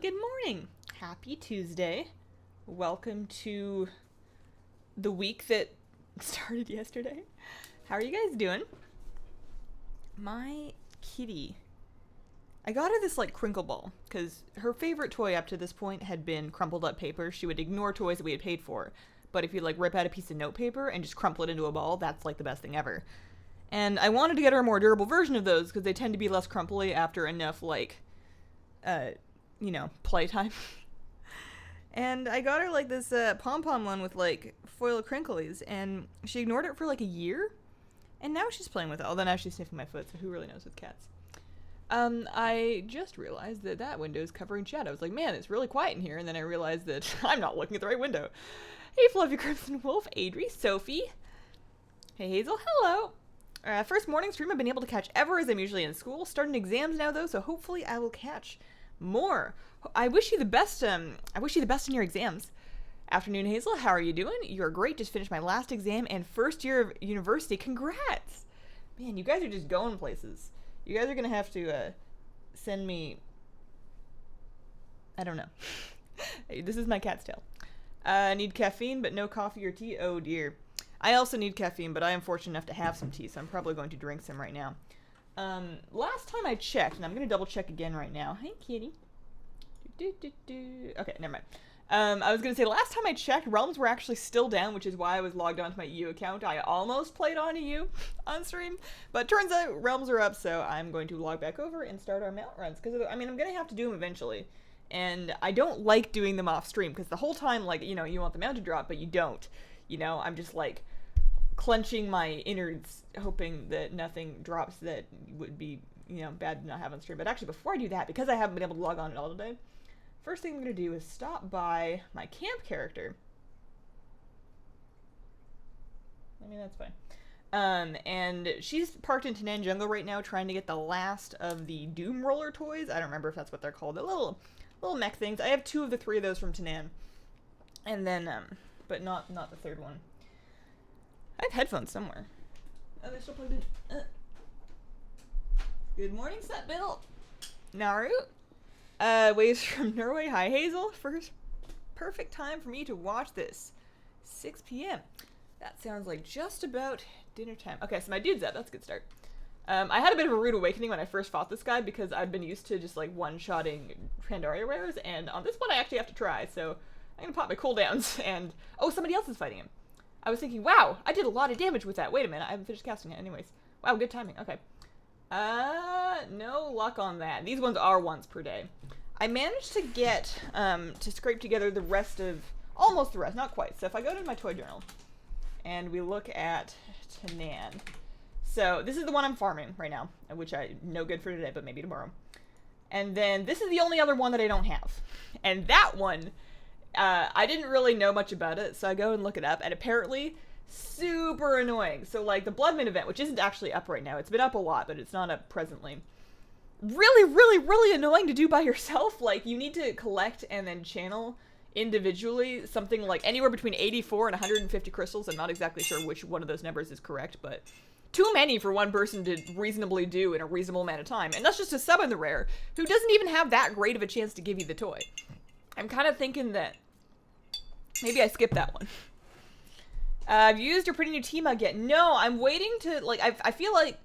Good morning. Happy Tuesday. Welcome to the week that started yesterday. How are you guys doing? My kitty. I got her this crinkle ball because her favorite toy up to this point had been crumpled up paper. She would ignore toys that we had paid for. But if you rip out a piece of notepaper and just crumple it into a ball, that's the best thing ever. And I wanted to get her a more durable version of those because they tend to be less crumply after enough playtime. And I got her this pom-pom one with foil crinklies, and she ignored it for a year, and now she's playing with it. Although now she's sniffing my foot, so who really knows with cats. I just realized that window is covering shadows. Man, it's really quiet in here, and then I realized that I'm not looking at the right window. Hey, Fluffy Crimson Wolf, Adri, Sophie. Hey, Hazel, hello. First morning stream I've been able to catch ever, as I'm usually in school. Starting exams now, though, so hopefully I will catch more. I wish you the best. I wish you the best in your exams. Afternoon, Hazel. How are you doing? You're great. Just finished my last exam and first year of university. Congrats! Man, you guys are just going places. You guys are gonna have to send me. I don't know. Hey, this is my cat's tail. I need caffeine, but no coffee or tea. Oh dear. I also need caffeine, but I am fortunate enough to have some tea, so I'm probably going to drink some right now. Last time I checked, and I'm going to double check again right now. Hey, kitty. Okay, never mind. I was going to say, last time I checked, Realms were actually still down, which is why I was logged onto my EU account. I almost played on EU on stream, but turns out Realms are up, so I'm going to log back over and start our mount runs, because, I'm going to have to do them eventually. And I don't like doing them off stream, because the whole time, you want the mount to drop, but you don't. I'm just, clenching my innards, hoping that nothing drops that would be, bad to not have on stream. But actually, before I do that, because I haven't been able to log on at all today, first thing I'm going to do is stop by my camp character. That's fine. And she's parked in Tanan Jungle right now, trying to get the last of the Doom Roller toys. I don't remember if that's what they're called. The little mech things. I have 2 of the 3 of those from Tanan. And then, but not the third one. I have headphones somewhere. Oh, they're still plugged in. Good morning, Set Bill. Naru. Waves from Norway. Hi, Hazel. First perfect time for me to watch this. 6 p.m. That sounds like just about dinner time. Okay, so my dude's up. That's a good start. I had a bit of a rude awakening when I first fought this guy because I've been used to just one-shotting Pandaria rares, and on this one I actually have to try, so I'm gonna pop my cooldowns and... Oh, somebody else is fighting him. I was thinking, wow, I did a lot of damage with that. Wait a minute, I haven't finished casting it anyways. Wow, good timing. Okay. No luck on that. These ones are once per day. I managed to get, to scrape together the rest of, almost the rest, not quite. So if I go to my toy journal, and we look at Tanan. So this is the one I'm farming right now, which no good for today, but maybe tomorrow. And then this is the only other one that I don't have. And that one... I didn't really know much about it, so I go and look it up, and apparently, super annoying. So, the Bloodman event, which isn't actually up right now, it's been up a lot, but it's not up presently. Really, really, really annoying to do by yourself. You need to collect and then channel individually something anywhere between 84 and 150 crystals. I'm not exactly sure which one of those numbers is correct, but too many for one person to reasonably do in a reasonable amount of time. And that's just a sub in the rare, who doesn't even have that great of a chance to give you the toy. I'm kind of thinking that maybe I skipped that one. Have you used your pretty new tea mug yet? No, I'm waiting to, I feel like,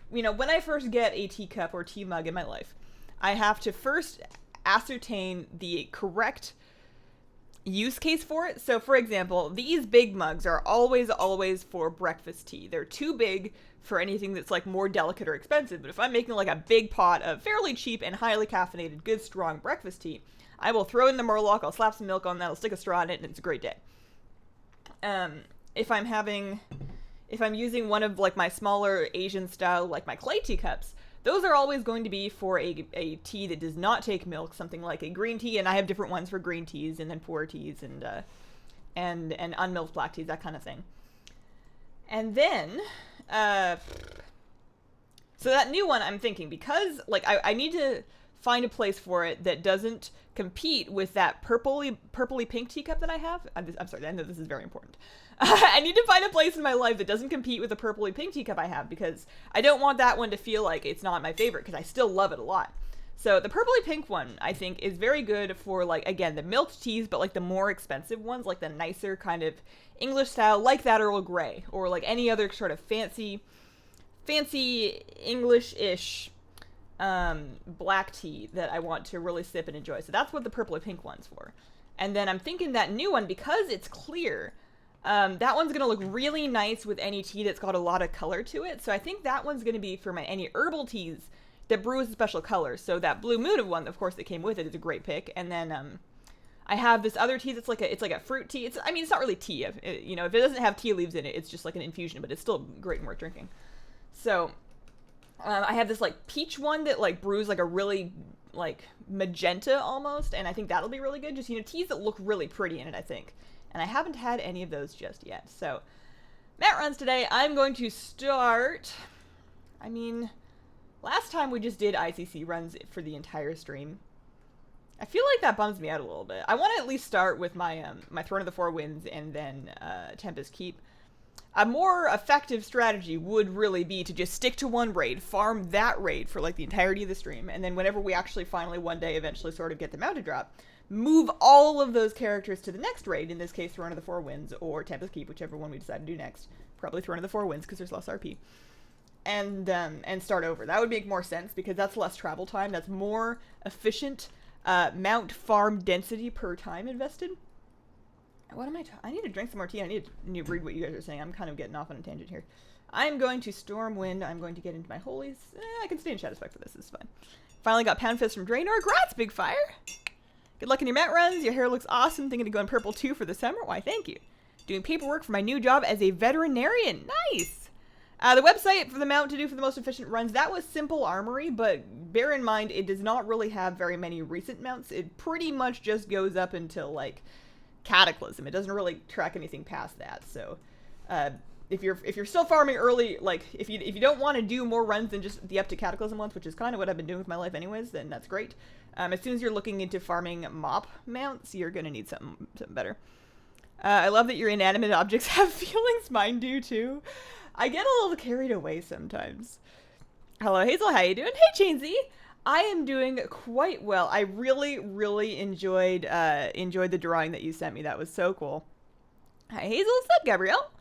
when I first get a teacup or tea mug in my life, I have to first ascertain the correct use case for it. So, for example, these big mugs are always for breakfast tea. They're too big for anything that's, more delicate or expensive. But if I'm making, a big pot of fairly cheap and highly caffeinated, good, strong breakfast tea, I will throw in the Murloc, I'll slap some milk on that, I'll stick a straw in it, and it's a great day. If I'm using one of, my smaller Asian style, my clay teacups, those are always going to be for a tea that does not take milk, something like a green tea, and I have different ones for green teas, and then pour teas, and unmilked black teas, that kind of thing. And then, so that new one, I'm thinking, because, I need to find a place for it that doesn't compete with that purpley pink teacup that I have. I'm sorry, I know this is very important. I need to find a place in my life that doesn't compete with the purpley pink teacup I have, because I don't want that one to feel like it's not my favorite, because I still love it a lot. So the purpley pink one, I think, is very good for, like, again, the milk teas, but, like, the more expensive ones, like the nicer kind of English style, like that Earl Grey, or, like, any other sort of fancy English-ish black tea that I want to really sip and enjoy. So that's what the purpley pink one's for. And then I'm thinking that new one, because it's clear, that one's going to look really nice with any tea that's got a lot of color to it. So I think that one's going to be for any herbal teas that brew with special colors. So that Blue Moon one, of course, that came with it is a great pick. And then I have this other tea that's like a fruit tea. It's not really tea. If it doesn't have tea leaves in it, it's just like an infusion, but it's still great and worth drinking. So I have this like peach one that like brews like a really like magenta almost, and I think that'll be really good. Just teas that look really pretty in it, I think. And I haven't had any of those just yet. So Matt runs today. I'm going to start. Last time we just did ICC runs for the entire stream. I feel like that bums me out a little bit. I want to at least start with my my Throne of the Four Winds and then Tempest Keep. A more effective strategy would really be to just stick to one raid, farm that raid for like the entirety of the stream, and then whenever we actually finally one day eventually sort of get the mount to drop, move all of those characters to the next raid, in this case Throne of the Four Winds or Tempest Keep, whichever one we decide to do next. Probably Throne of the Four Winds because there's less RP. And start over. That would make more sense because that's less travel time. That's more efficient mount farm density per time invested. What am I need to drink some more tea. I need to read what you guys are saying. I'm kind of getting off on a tangent here. I'm going to Stormwind. I'm going to get into my holies. I can stay in Shadowspec for this. This is fine. Finally got Pound Fist from Draenor. Grats, Big Fire. Good luck in your mat runs. Your hair looks awesome. Thinking of going purple too for the summer. Why, thank you. Doing paperwork for my new job as a veterinarian. Nice. The website for the mount to do for the most efficient runs, that was Simple Armory, but bear in mind it does not really have very many recent mounts. It pretty much just goes up until, like, Cataclysm. It doesn't really track anything past that, so if you're still farming early, like, if you don't want to do more runs than just the up to Cataclysm ones, which is kind of what I've been doing with my life anyways, then that's great. As soon as you're looking into farming mop mounts, you're going to need something better. I love that your inanimate objects have feelings. Mine do, too. I get a little carried away sometimes. Hello, Hazel. How you doing? Hey, Chainsy. I am doing quite well. I really, really enjoyed the drawing that you sent me. That was so cool. Hi, Hazel. What's up, Gabrielle?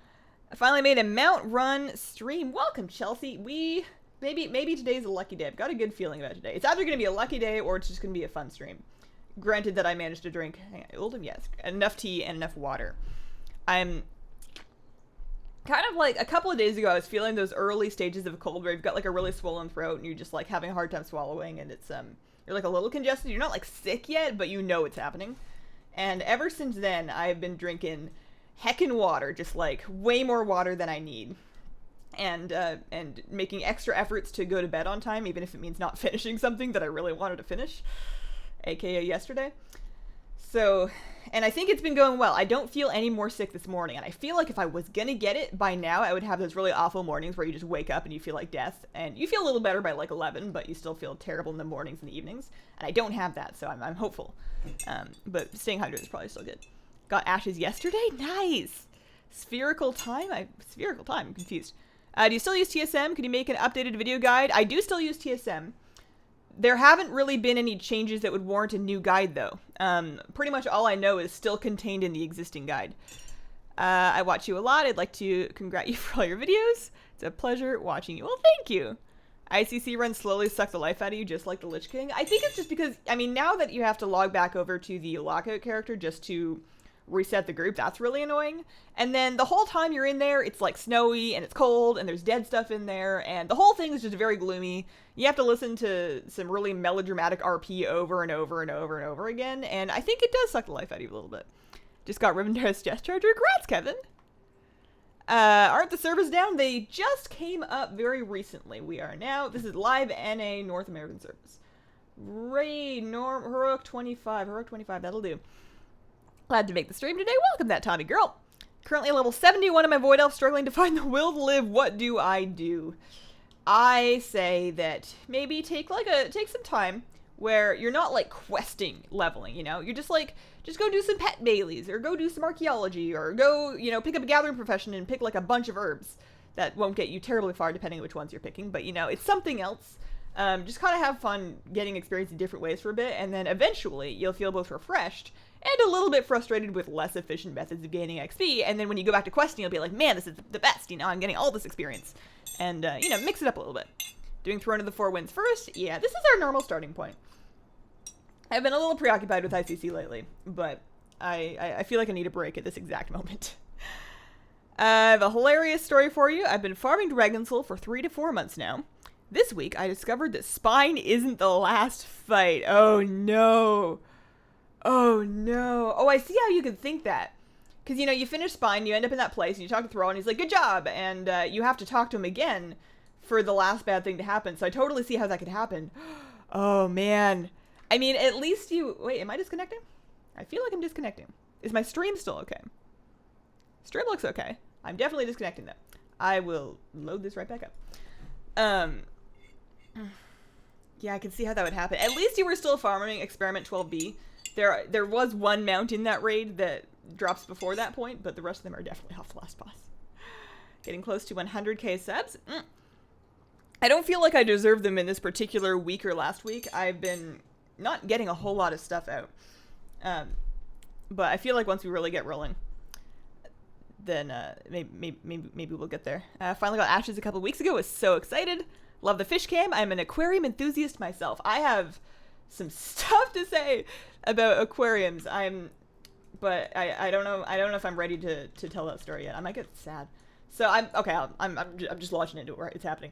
I finally made a Mount Run stream. Welcome, Chelsea. Maybe today's a lucky day. I've got a good feeling about today. It's either going to be a lucky day or it's just going to be a fun stream. Granted that I managed to drink, enough tea and enough water. I'm kind of like a couple of days ago, I was feeling those early stages of a cold where you've got like a really swollen throat and you're just like having a hard time swallowing, and it's you're like a little congested. You're not like sick yet, but you know it's happening. And ever since then, I've been drinking heckin' water, just like way more water than I need, and making extra efforts to go to bed on time, even if it means not finishing something that I really wanted to finish, aka yesterday. So, and I think it's been going well. I don't feel any more sick this morning, and I feel like if I was gonna get it by now, I would have those really awful mornings where you just wake up and you feel like death, and you feel a little better by like 11, but you still feel terrible in the mornings and the evenings, and I don't have that, so I'm hopeful. But staying hydrated is probably still good. Got ashes yesterday? Nice! Spherical time? I'm confused. Do you still use TSM? Could you make an updated video guide? I do still use TSM. There haven't really been any changes that would warrant a new guide, though. Pretty much all I know is still contained in the existing guide. I watch you a lot. I'd like to congratulate you for all your videos. It's a pleasure watching you. Well, thank you. ICC runs slowly suck the life out of you, just like the Lich King. I think it's just because, now that you have to log back over to the lockout character just to reset the group, that's really annoying. And then the whole time you're in there, it's like snowy and it's cold and there's dead stuff in there, and the whole thing is just very gloomy. You have to listen to some really melodramatic RP over and over and over and over again, and I think it does suck the life out of you a little bit. Just got Rivendar's Jet Charger. Congrats, Kevin! Aren't the servers down? They just came up very recently. We are now, this is live NA North American service. Heroic 25, that'll do. Glad to make the stream today. Welcome, that Tommy girl. Currently level 71 in my Void Elf, struggling to find the will to live. What do? I say that maybe take some time where you're not like questing leveling, you're just go do some pet Baileys, or go do some archaeology, or go, pick up a gathering profession and pick like a bunch of herbs that won't get you terribly far depending on which ones you're picking, but it's something else. Just kind of have fun getting experience in different ways for a bit, and then eventually you'll feel both refreshed and a little bit frustrated with less efficient methods of gaining XP, and then when you go back to questing, you'll be like, man, this is the best, you know, I'm getting all this experience. And, you know, mix it up a little bit. Doing Throne of the Four Winds first, yeah, this is our normal starting point. I've been a little preoccupied with ICC lately, but I feel like I need a break at this exact moment. I have a hilarious story for you. I've been farming Dragon Soul for 3 to 4 months now. This week, I discovered that Spine isn't the last fight. Oh, no. Oh, no. Oh, I see how you could think that. Because, you know, you finish Spine, you end up in that place, and you talk to Thrall, and he's like, good job! And you have to talk to him again for the last bad thing to happen. So I totally see how that could happen. Oh, man. I mean, at least you... Wait, am I disconnecting? I feel like I'm disconnecting. Is my stream still okay? Stream looks okay. I'm definitely disconnecting, though. I will load this right back up. Yeah, I can see how that would happen. At least you were still farming Experiment 12B. There was one mount in that raid that drops before that point, but the rest of them are definitely off the last boss. Getting close to 100k subs. I don't feel like I deserve them in this particular week or last week. I've been not getting a whole lot of stuff out. But I feel like once we really get rolling, then maybe we'll get there. Finally got Ashes a couple weeks ago. Was so excited. Love the fish cam. I'm an aquarium enthusiast myself. I have some stuff to say about aquariums. But I don't know. I don't know if I'm ready to tell that story yet. I might get sad. So I'm just launching into it where it's happening.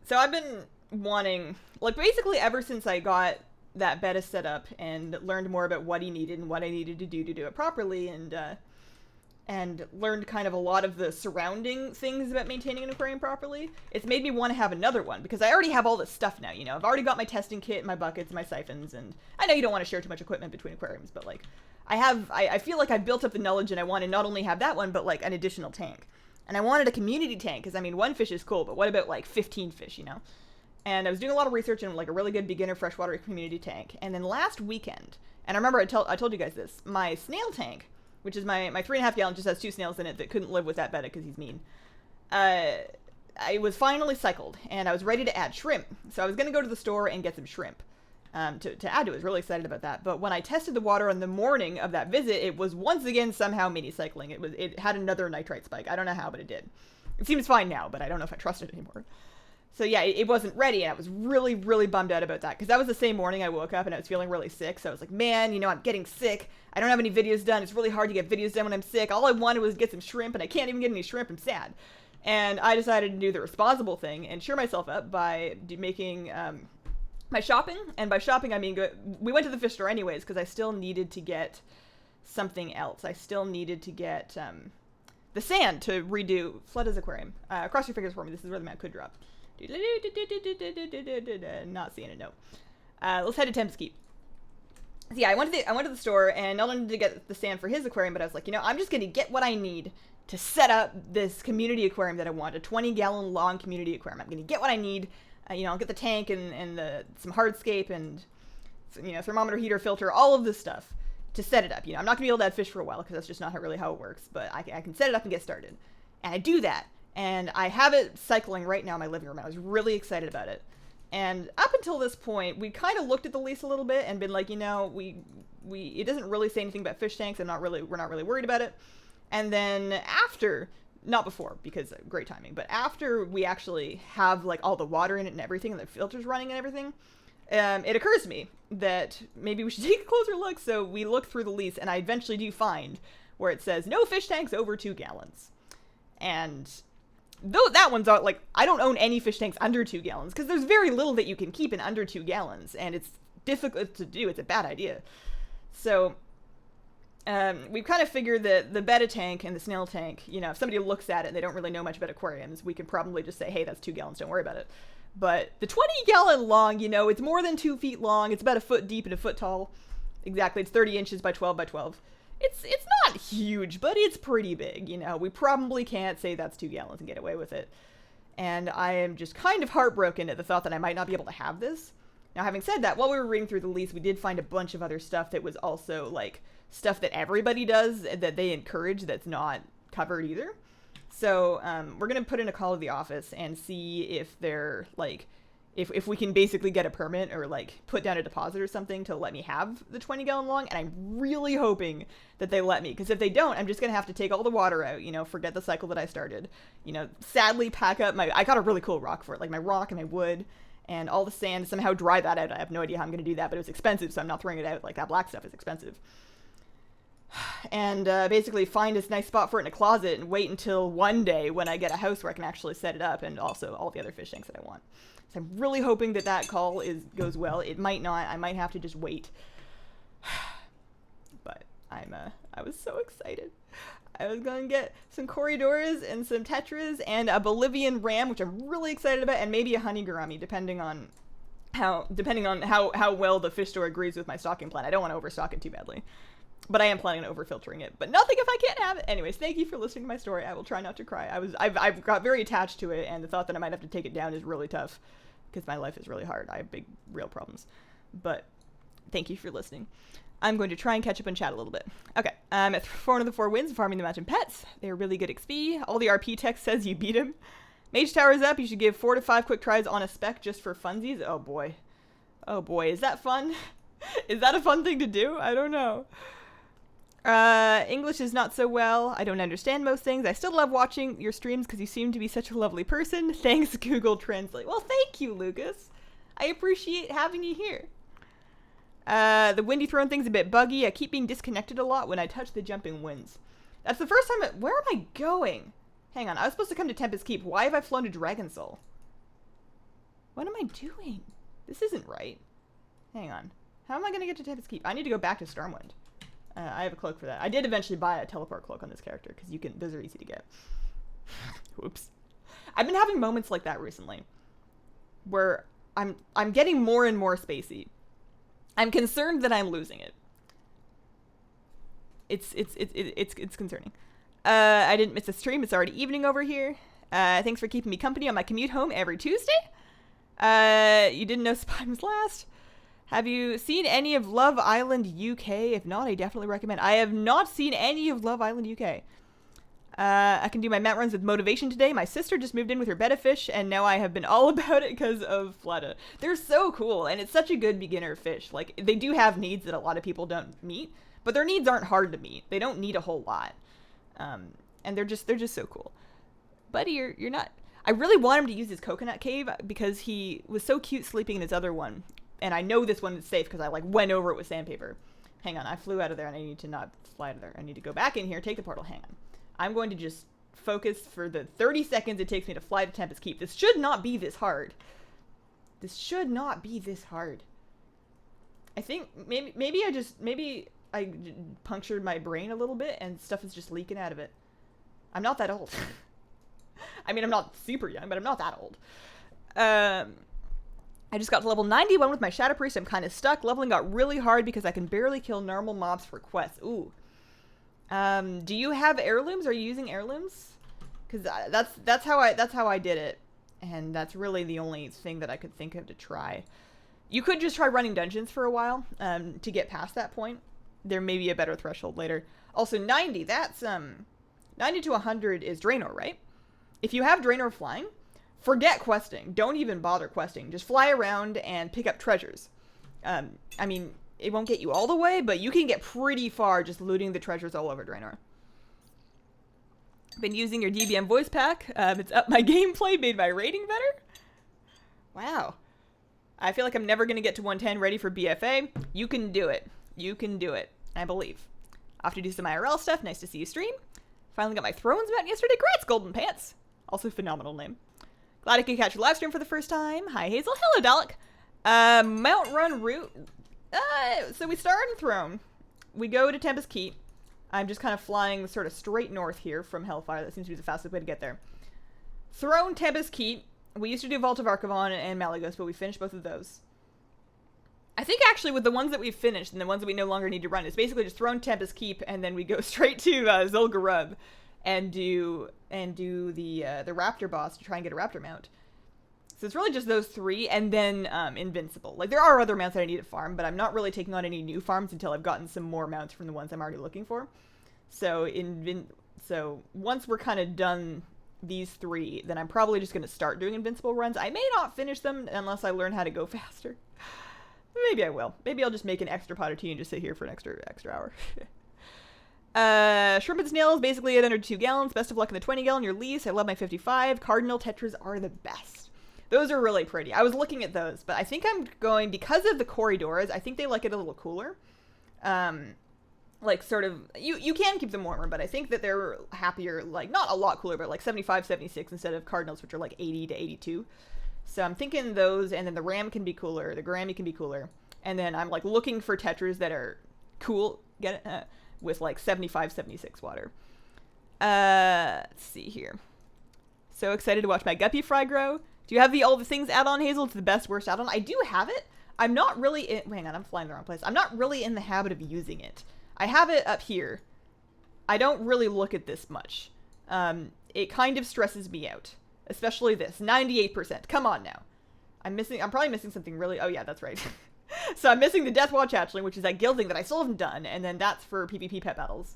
So I've been wanting, like, basically ever since I got that beta set up and learned more about what he needed and what I needed to do it properly, and learned kind of a lot of the surrounding things about maintaining an aquarium properly, it's made me want to have another one, because I already have all this stuff now, you know. I've already got my testing kit, my buckets, my siphons, and I know you don't want to share too much equipment between aquariums, but, like, I feel like I've built up the knowledge, and I want to not only have that one, but, like, an additional tank. And I wanted a community tank, because, I mean, 1 fish is cool, but what about, like, 15 fish, you know? And I was doing a lot of research in, like, a really good beginner freshwater community tank. And then last weekend, and I remember I told you guys this, my snail tank, which is my 3.5 gallon, just has 2 snails in it that couldn't live with that betta because he's mean. I was finally cycled, and I was ready to add shrimp. So I was going to go to the store and get some shrimp to add to it. I was really excited about that. But when I tested the water on the morning of that visit, it was once again somehow mini-cycling. It had another nitrite spike. I don't know how, but it did. It seems fine now, but I don't know if I trust it anymore. So yeah, it wasn't ready, and I was really, really bummed out about that, because that was the same morning I woke up and I was feeling really sick, so I was like, man, you know, I'm getting sick, I don't have any videos done, it's really hard to get videos done when I'm sick, all I wanted was to get some shrimp, and I can't even get any shrimp, I'm sad. And I decided to do the responsible thing and cheer myself up by making my shopping, and by shopping I mean, we went to the fish store anyways, because I still needed to get something else. I still needed to get the sand to redo Fleta's aquarium. Cross your fingers for me, this is where the map could drop. Not seeing it, no. Let's head to Thames Keep. So yeah, I went to the store, and not only to get the sand for his aquarium, but I was like, you know, I'm just gonna get what I need to set up this community aquarium that I want, a 20-gallon long community aquarium. I'm gonna get what I need. You know, I'll get the tank and some hardscape and, you know, thermometer, heater, filter, all of this stuff to set it up. You know, I'm not gonna be able to add fish for a while because that's just not really how it works, but I can set it up and get started. And I do that. And I have it cycling right now in my living room. I was really excited about it. And up until this point, we kind of looked at the lease a little bit and been like, you know, it doesn't really say anything about fish tanks. We're not really worried about it. And then after, not before, because great timing, but after we actually have, like, all the water in it and everything, and the filters running and everything, it occurs to me that maybe we should take a closer look. So we look through the lease, and I eventually do find where it says no fish tanks over 2 gallons. And though that one's out, like, I don't own any fish tanks under 2 gallons, because there's very little that you can keep in under 2 gallons, and it's difficult to do. It's a bad idea. So we've kind of figured that the betta tank and the snail tank, you know, if somebody looks at it and they don't really know much about aquariums, we can probably just say, hey, that's 2 gallons, don't worry about it. But the 20-gallon long, you know, it's more than 2 feet long. It's about 1 foot deep and 1 foot tall. Exactly. It's 30 inches by 12 by 12. It's not huge, but it's pretty big, you know. We probably can't say that's 2 gallons and get away with it. And I am just kind of heartbroken at the thought that I might not be able to have this. Now, having said that, while we were reading through the lease, we did find a bunch of other stuff that was also, like, stuff that everybody does that they encourage that's not covered either. So we're going to put in a call to the office and see if they're, like, if we can basically get a permit or like put down a deposit or something to let me have the 20-gallon long, and I'm really hoping that they let me, because if they don't, I'm just gonna have to take all the water out, you know, forget the cycle that I started, you know, sadly pack up I got a really cool rock for it, like my rock and my wood and all the sand, somehow dry that out. I have no idea how I'm gonna do that, but it was expensive, so I'm not throwing it out. Like, that black stuff is expensive. And basically find this nice spot for it in a closet and wait until one day when I get a house where I can actually set it up, and also all the other fish tanks that I want. So I'm really hoping that that call goes well. It might not. I might have to just wait. But I was so excited. I was going to get some corridors and some tetras and a Bolivian ram, which I'm really excited about, and maybe a honey gourami, depending on how well the fish store agrees with my stocking plan. I don't want to overstock it too badly. But I am planning on over-filtering it. But nothing if I can't have it. Anyways, thank you for listening to my story. I will try not to cry. I've got very attached to it, and the thought that I might have to take it down is really tough, because my life is really hard. I have big, real problems. But thank you for listening. I'm going to try and catch up and chat a little bit. Okay, at 4 of the 4 wins, farming the mountain pets. They're really good XP. All the RP text says you beat him. Mage Tower is up. You should give 4 to 5 quick tries on a spec just for funsies. Oh boy. Oh boy, is that fun? Is that a fun thing to do? I don't know. English is not so well. I don't understand most things. I still love watching your streams because you seem to be such a lovely person. Thanks, Google Translate. Well, thank you, Lucas. I appreciate having you here. The windy throne thing's a bit buggy. I keep being disconnected a lot when I touch the jumping winds. That's the first time. Where am I going? Hang on. I was supposed to come to Tempest Keep. Why have I flown to Dragon Soul? What am I doing? This isn't right. Hang on. How am I going to get to Tempest Keep? I need to go back to Stormwind. I have a cloak for that. I did eventually buy a teleport cloak on this character, because those are easy to get. Whoops. I've been having moments like that recently, where I'm getting more and more spacey. I'm concerned that I'm losing it. It's concerning. I didn't miss a stream. It's already evening over here. Thanks for keeping me company on my commute home every Tuesday. You didn't know Spine was last. Have you seen any of Love Island UK? If not, I definitely recommend. I have not seen any of Love Island UK. I can do my mat runs with motivation today. My sister just moved in with her betta fish, and now I have been all about it because of Fleta. They're so cool, and it's such a good beginner fish. Like, they do have needs that a lot of people don't meet, but their needs aren't hard to meet. They don't need a whole lot. And they're just so cool. Buddy, you're not... I really want him to use his coconut cave because he was so cute sleeping in his other one. And I know this one is safe because I like went over it with sandpaper. Hang on, I flew out of there and I need to not fly out of there. I need to go back in here, take the portal. Hang on. I'm going to just focus for the 30 seconds it takes me to fly to Tempest Keep. This should not be this hard. This should not be this hard. I think maybe I punctured my brain a little bit and stuff is just leaking out of it. I'm not that old. I mean, I'm not super young, but I'm not that old. I just got to level 91 with my Shadow Priest. I'm kind of stuck. Leveling got really hard because I can barely kill normal mobs for quests. Ooh. Do you have heirlooms? Are you using heirlooms? Because that's how I did it, and that's really the only thing that I could think of to try. You could just try running dungeons for a while to get past that point. There may be a better threshold later. Also, 90. That's 90 to 100 is Draenor, right? If you have Draenor flying, forget questing. Don't even bother questing. Just fly around and pick up treasures. I mean, it won't get you all the way, but you can get pretty far just looting the treasures all over Draenor. Been using your DBM voice pack. It's up my gameplay, made my rating better. Wow. I feel like I'm never going to get to 110 ready for BFA. You can do it. You can do it. I believe. I'll have to do some IRL stuff. Nice to see you stream. Finally got my Thrones mount yesterday. Congrats, Golden Pants. Also phenomenal name. Glad I could catch your live stream for the first time. Hi, Hazel. Hello, Dalek. Mount Run route. So we start in Throne. We go to Tempest Keep. I'm just kind of flying sort of straight north here from Hellfire. That seems to be the fastest way to get there. Throne, Tempest Keep. We used to do Vault of Archivon and Malagos, but we finished both of those. I think actually with the ones that we've finished and the ones that we no longer need to run, it's basically just Throne, Tempest Keep, and then we go straight to Zul'Gurub and do the Raptor boss to try and get a Raptor mount. So it's really just those three, and then Invincible. Like, there are other mounts that I need to farm, but I'm not really taking on any new farms until I've gotten some more mounts from the ones I'm already looking for. So once we're kind of done these 3, then I'm probably just going to start doing invincible runs. I may not finish them unless I learn how to go faster. Maybe I will. Maybe I'll just make an extra pot of tea and just sit here for an extra hour. Shrimp and snails, basically at under 2 gallons. Best of luck in the 20 gallon, your lease. I love my 55. Cardinal tetras are the best. Those are really pretty. I was looking at those, but I think I'm going, because of the corridoras, I think they like it a little cooler. Like sort of, you can keep them warmer, but I think that they're happier, like not a lot cooler, but like 75, 76 instead of cardinals, which are like 80 to 82. So I'm thinking those, and then the ram can be cooler, the Grammy can be cooler. And then I'm like looking for tetras that are cool, get it? With like 75, 76 water. Let's see here. So excited to watch my guppy fry grow. Do you have the all the things add-on, Hazel? It's the best worst add-on. I do have it. I'm not really hang on, I'm flying the wrong place. I'm not really in the habit of using it. I have it up here. I don't really look at this much. It kind of stresses me out. Especially this. 98%. Come on now. I'm probably missing something really... Oh yeah, that's right. So I'm missing the Death Watch Hatchling, which is that guild thing that I still haven't done, and then that's for PvP pet battles.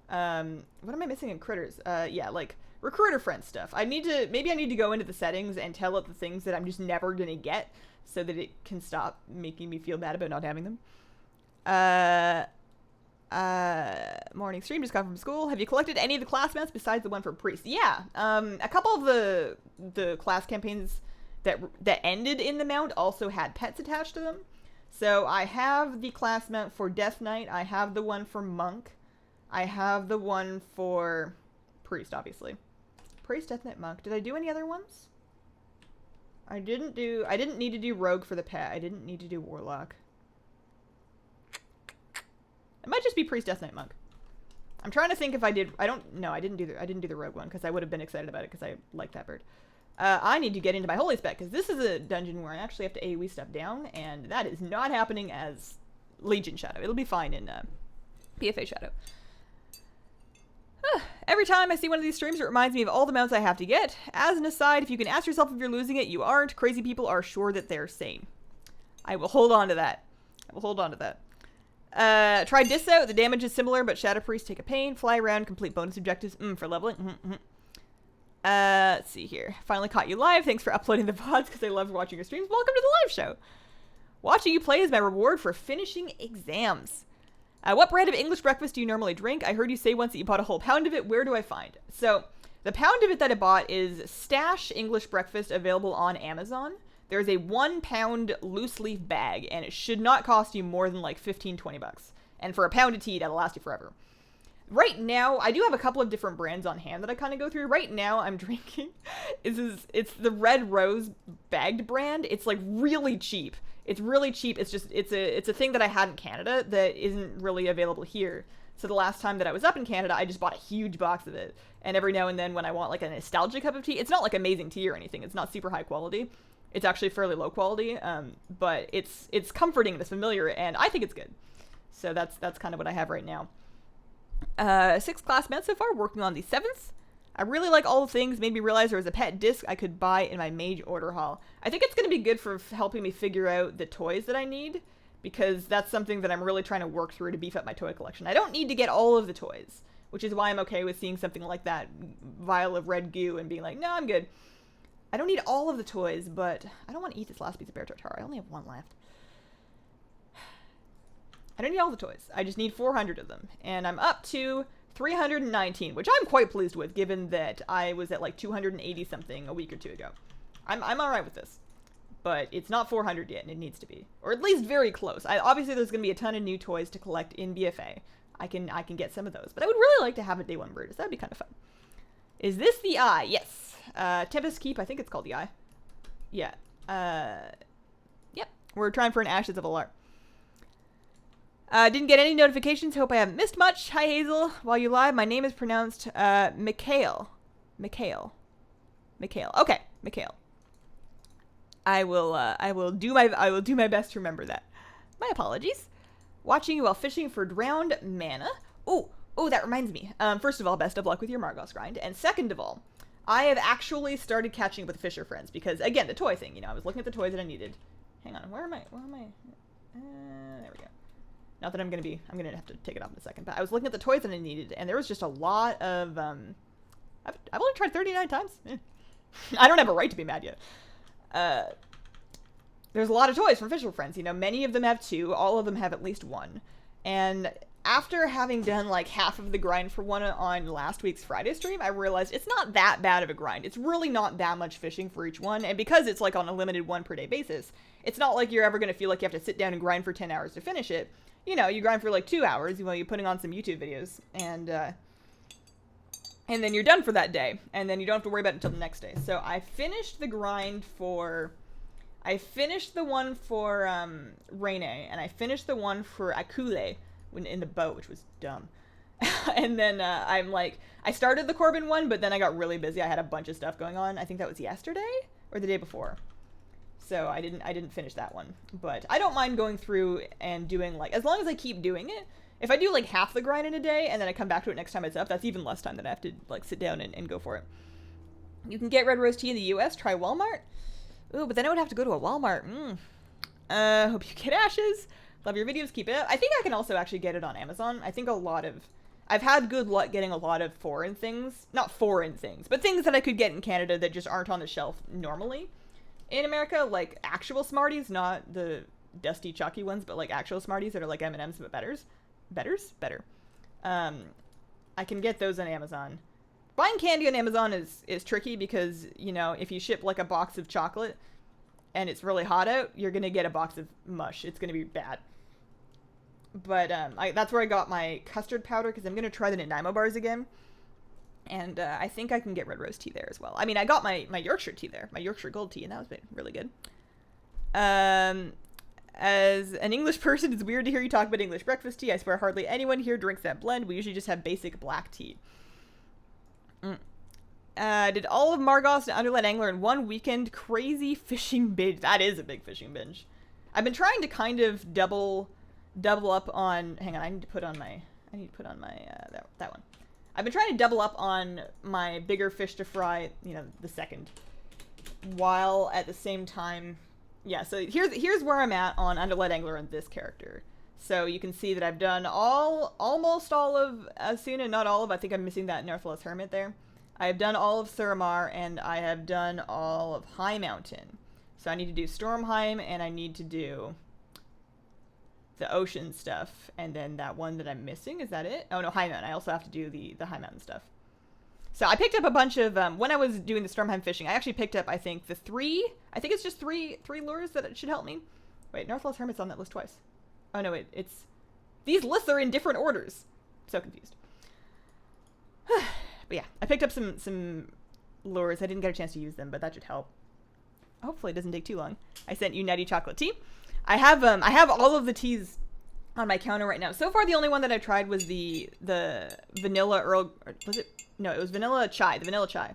What am I missing in critters? Yeah, like recruiter friend stuff. Maybe I need to go into the settings and tell it the things that I'm just never gonna get, so that it can stop making me feel bad about not having them. Morning stream, just got from school. Have you collected any of the class mounts besides the one for priest? Yeah, a couple of the class campaigns that ended in the mount also had pets attached to them. So I have the class mount for Death Knight. I have the one for Monk. I have the one for Priest, obviously. Priest, Death Knight, Monk. Did I do any other ones? I didn't need to do Rogue for the pet. I didn't need to do Warlock. It might just be Priest, Death Knight, Monk. I'm trying to think if I did. I didn't do the Rogue one because I would have been excited about it because I like that bird. I need to get into my Holy Spec, because this is a dungeon where I actually have to AoE stuff down, and that is not happening as Legion Shadow. It'll be fine in PFA Shadow. Every time I see one of these streams, it reminds me of all the mounts I have to get. As an aside, if you can ask yourself if you're losing it, you aren't. Crazy people are sure that they're sane. I will hold on to that. Try Dis out. The damage is similar, but Shadow Priest take a pain. Fly around, complete bonus objectives for leveling. Let's see here. Finally caught you live. Thanks for uploading the VoDs because I love watching your streams. Welcome to the live show. Watching you play is my reward for finishing exams. What brand of English breakfast do you normally drink? I heard you say once that you bought a whole pound of it. Where do I find it? So the pound of it that I bought is Stash English Breakfast, available on Amazon. There's a 1 pound loose leaf bag, and it should not cost you more than like 15, 20 bucks. And for a pound of tea, that'll last you forever. Right now, I do have a couple of different brands on hand that I kind of go through. Right now, I'm drinking, it's the Red Rose bagged brand. It's like really cheap. It's really cheap. It's just, it's a thing that I had in Canada that isn't really available here. So the last time that I was up in Canada, I just bought a huge box of it. And every now and then when I want like a nostalgic cup of tea, it's not like amazing tea or anything. It's not super high quality. It's actually fairly low quality. But it's comforting and it's familiar, and I think it's good. So that's kind of what I have right now. 6 class mounts so far, working on the 7th. I really like all the things. Made me realize there was a pet disc I could buy in my mage order hall. I think it's going to be good for helping me figure out the toys that I need, because that's something that I'm really trying to work through to beef up my toy collection. I don't need to get all of the toys, which is why I'm okay with seeing something like that vial of red goo and being like, no, I'm good. I don't need all of the toys, but I don't want to eat this last piece of bear tartare. I only have 1 left. I don't need all the toys. I just need 400 of them. And I'm up to 319, which I'm quite pleased with, given that I was at like 280 something a week or 2 ago. I'm alright with this. But it's not 400 yet, and it needs to be. Or at least very close. Obviously, there's going to be a ton of new toys to collect in BFA. I can get some of those. But I would really like to have a Day 1 bird. That would be kind of fun. Is this the eye? Yes. Tempest Keep, I think it's called the eye. Yeah. Yep. We're trying for an Ashes of Alar. Didn't get any notifications. Hope I haven't missed much. Hi, Hazel. While you live, my name is pronounced Mikhail. Mikhail. Okay, Mikhail. I will do my best to remember that. My apologies. Watching you while fishing for drowned mana. Oh, that reminds me. First of all, best of luck with your Margos grind. And second of all, I have actually started catching up with Fisher Friends because, again, the toy thing. You know, I was looking at the toys that I needed. Hang on, where am I? There we go. Not that I'm gonna have to take it off in a second, but I was looking at the toys that I needed, and there was just a lot of I've only tried 39 times. I don't have a right to be mad yet. There's a lot of toys from Fisher Friends. You know, many of them have 2. All of them have at least 1. And after having done like half of the grind for one on last week's Friday stream, I realized it's not that bad of a grind. It's really not that much fishing for each one. And because it's like on a limited 1 per day basis, it's not like you're ever going to feel like you have to sit down and grind for 10 hours to finish it. You know, you grind for like 2 hours while you're putting on some YouTube videos, and then you're done for that day, and then you don't have to worry about it until the next day. So I finished the grind for, I finished the one for Rene, and I finished the one for Akule when in the boat, which was dumb. And then I'm like, I started the Corbin one, but then I got really busy. I had a bunch of stuff going on. I think that was yesterday or the day before. So I didn't finish that one, but I don't mind going through and doing, like, as long as I keep doing it. If I do like half the grind in a day and then I come back to it next time it's up, that's even less time that I have to like sit down and go for it. You can get Red Rose tea in the US. Try Walmart. Ooh, but then I would have to go to a Walmart. Hope you get Ashes. Love your videos. Keep it up. I think I can also actually get it on Amazon. I think I've had good luck getting a lot of foreign things. Not foreign things, but things that I could get in Canada that just aren't on the shelf normally. In America, like actual Smarties, not the dusty, chalky ones, but like actual Smarties that are like M&Ms but better. I can get those on Amazon. Buying candy on Amazon is tricky because, you know, if you ship like a box of chocolate and it's really hot out, you're gonna get a box of mush. It's gonna be bad. But that's where I got my custard powder, because I'm gonna try the Nanaimo bars again. And I think I can get Red Rose tea there as well. I mean, I got my Yorkshire tea there, my Yorkshire Gold tea, and that was really good. As an English person, it's weird to hear you talk about English breakfast tea. I swear hardly anyone here drinks that blend. We usually just have basic black tea. Did all of Margos and Underland Angler in one weekend. Crazy fishing binge. That is a big fishing binge. I've been trying to kind of double up on, hang on, I need to put on my that one. I've been trying to double up on my bigger fish to fry, you know, the second, while at the same time, yeah, so here's where I'm at on Underland Angler and this character. So you can see that I've done almost all of Asuna, not all of, I think I'm missing that Northwest Hermit there. I have done all of Suramar, and I have done all of High Mountain. So I need to do Stormheim, and I need to do the ocean stuff, and then that one that I'm missing, is that it? Oh no, High Mountain. I also have to do the High Mountain stuff. So I picked up a bunch of, when I was doing the Stormheim fishing, I actually picked up, I think it's just three lures that should help me. Wait, Northwest Hermit's on that list twice. Oh no, it's, these lists are in different orders. So confused. But yeah, I picked up some lures. I didn't get a chance to use them, but that should help. Hopefully it doesn't take too long. I sent you Nutty Chocolate Tea. I have all of the teas on my counter right now. So far, the only one that I tried was the vanilla Earl. Was it? No, it was vanilla chai. The vanilla chai,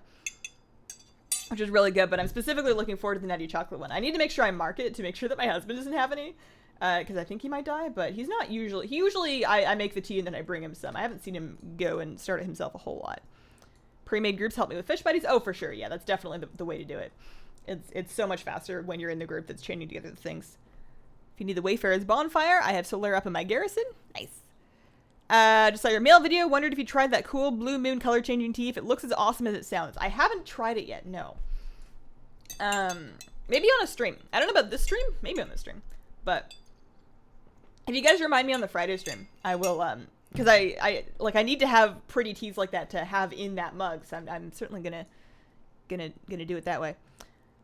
which is really good. But I'm specifically looking forward to the Nutty Chocolate one. I need to make sure I mark it to make sure that my husband doesn't have any, because I think he might die. But he's not usually. I make the tea and then I bring him some. I haven't seen him go and start it himself a whole lot. Pre-made groups help me with fish buddies. Oh, for sure. Yeah, that's definitely the way to do it. It's so much faster when you're in the group that's chaining together the things. If you need the Wayfarer's bonfire, I have Solar up in my garrison. Nice. Just saw your mail video. Wondered if you tried that cool blue moon color changing tea. If it looks as awesome as it sounds. I haven't tried it yet. No. Maybe on a stream. I don't know about this stream. Maybe on this stream. But if you guys remind me on the Friday stream, I will. Because I need to have pretty teas like that to have in that mug. So I'm certainly gonna do it that way.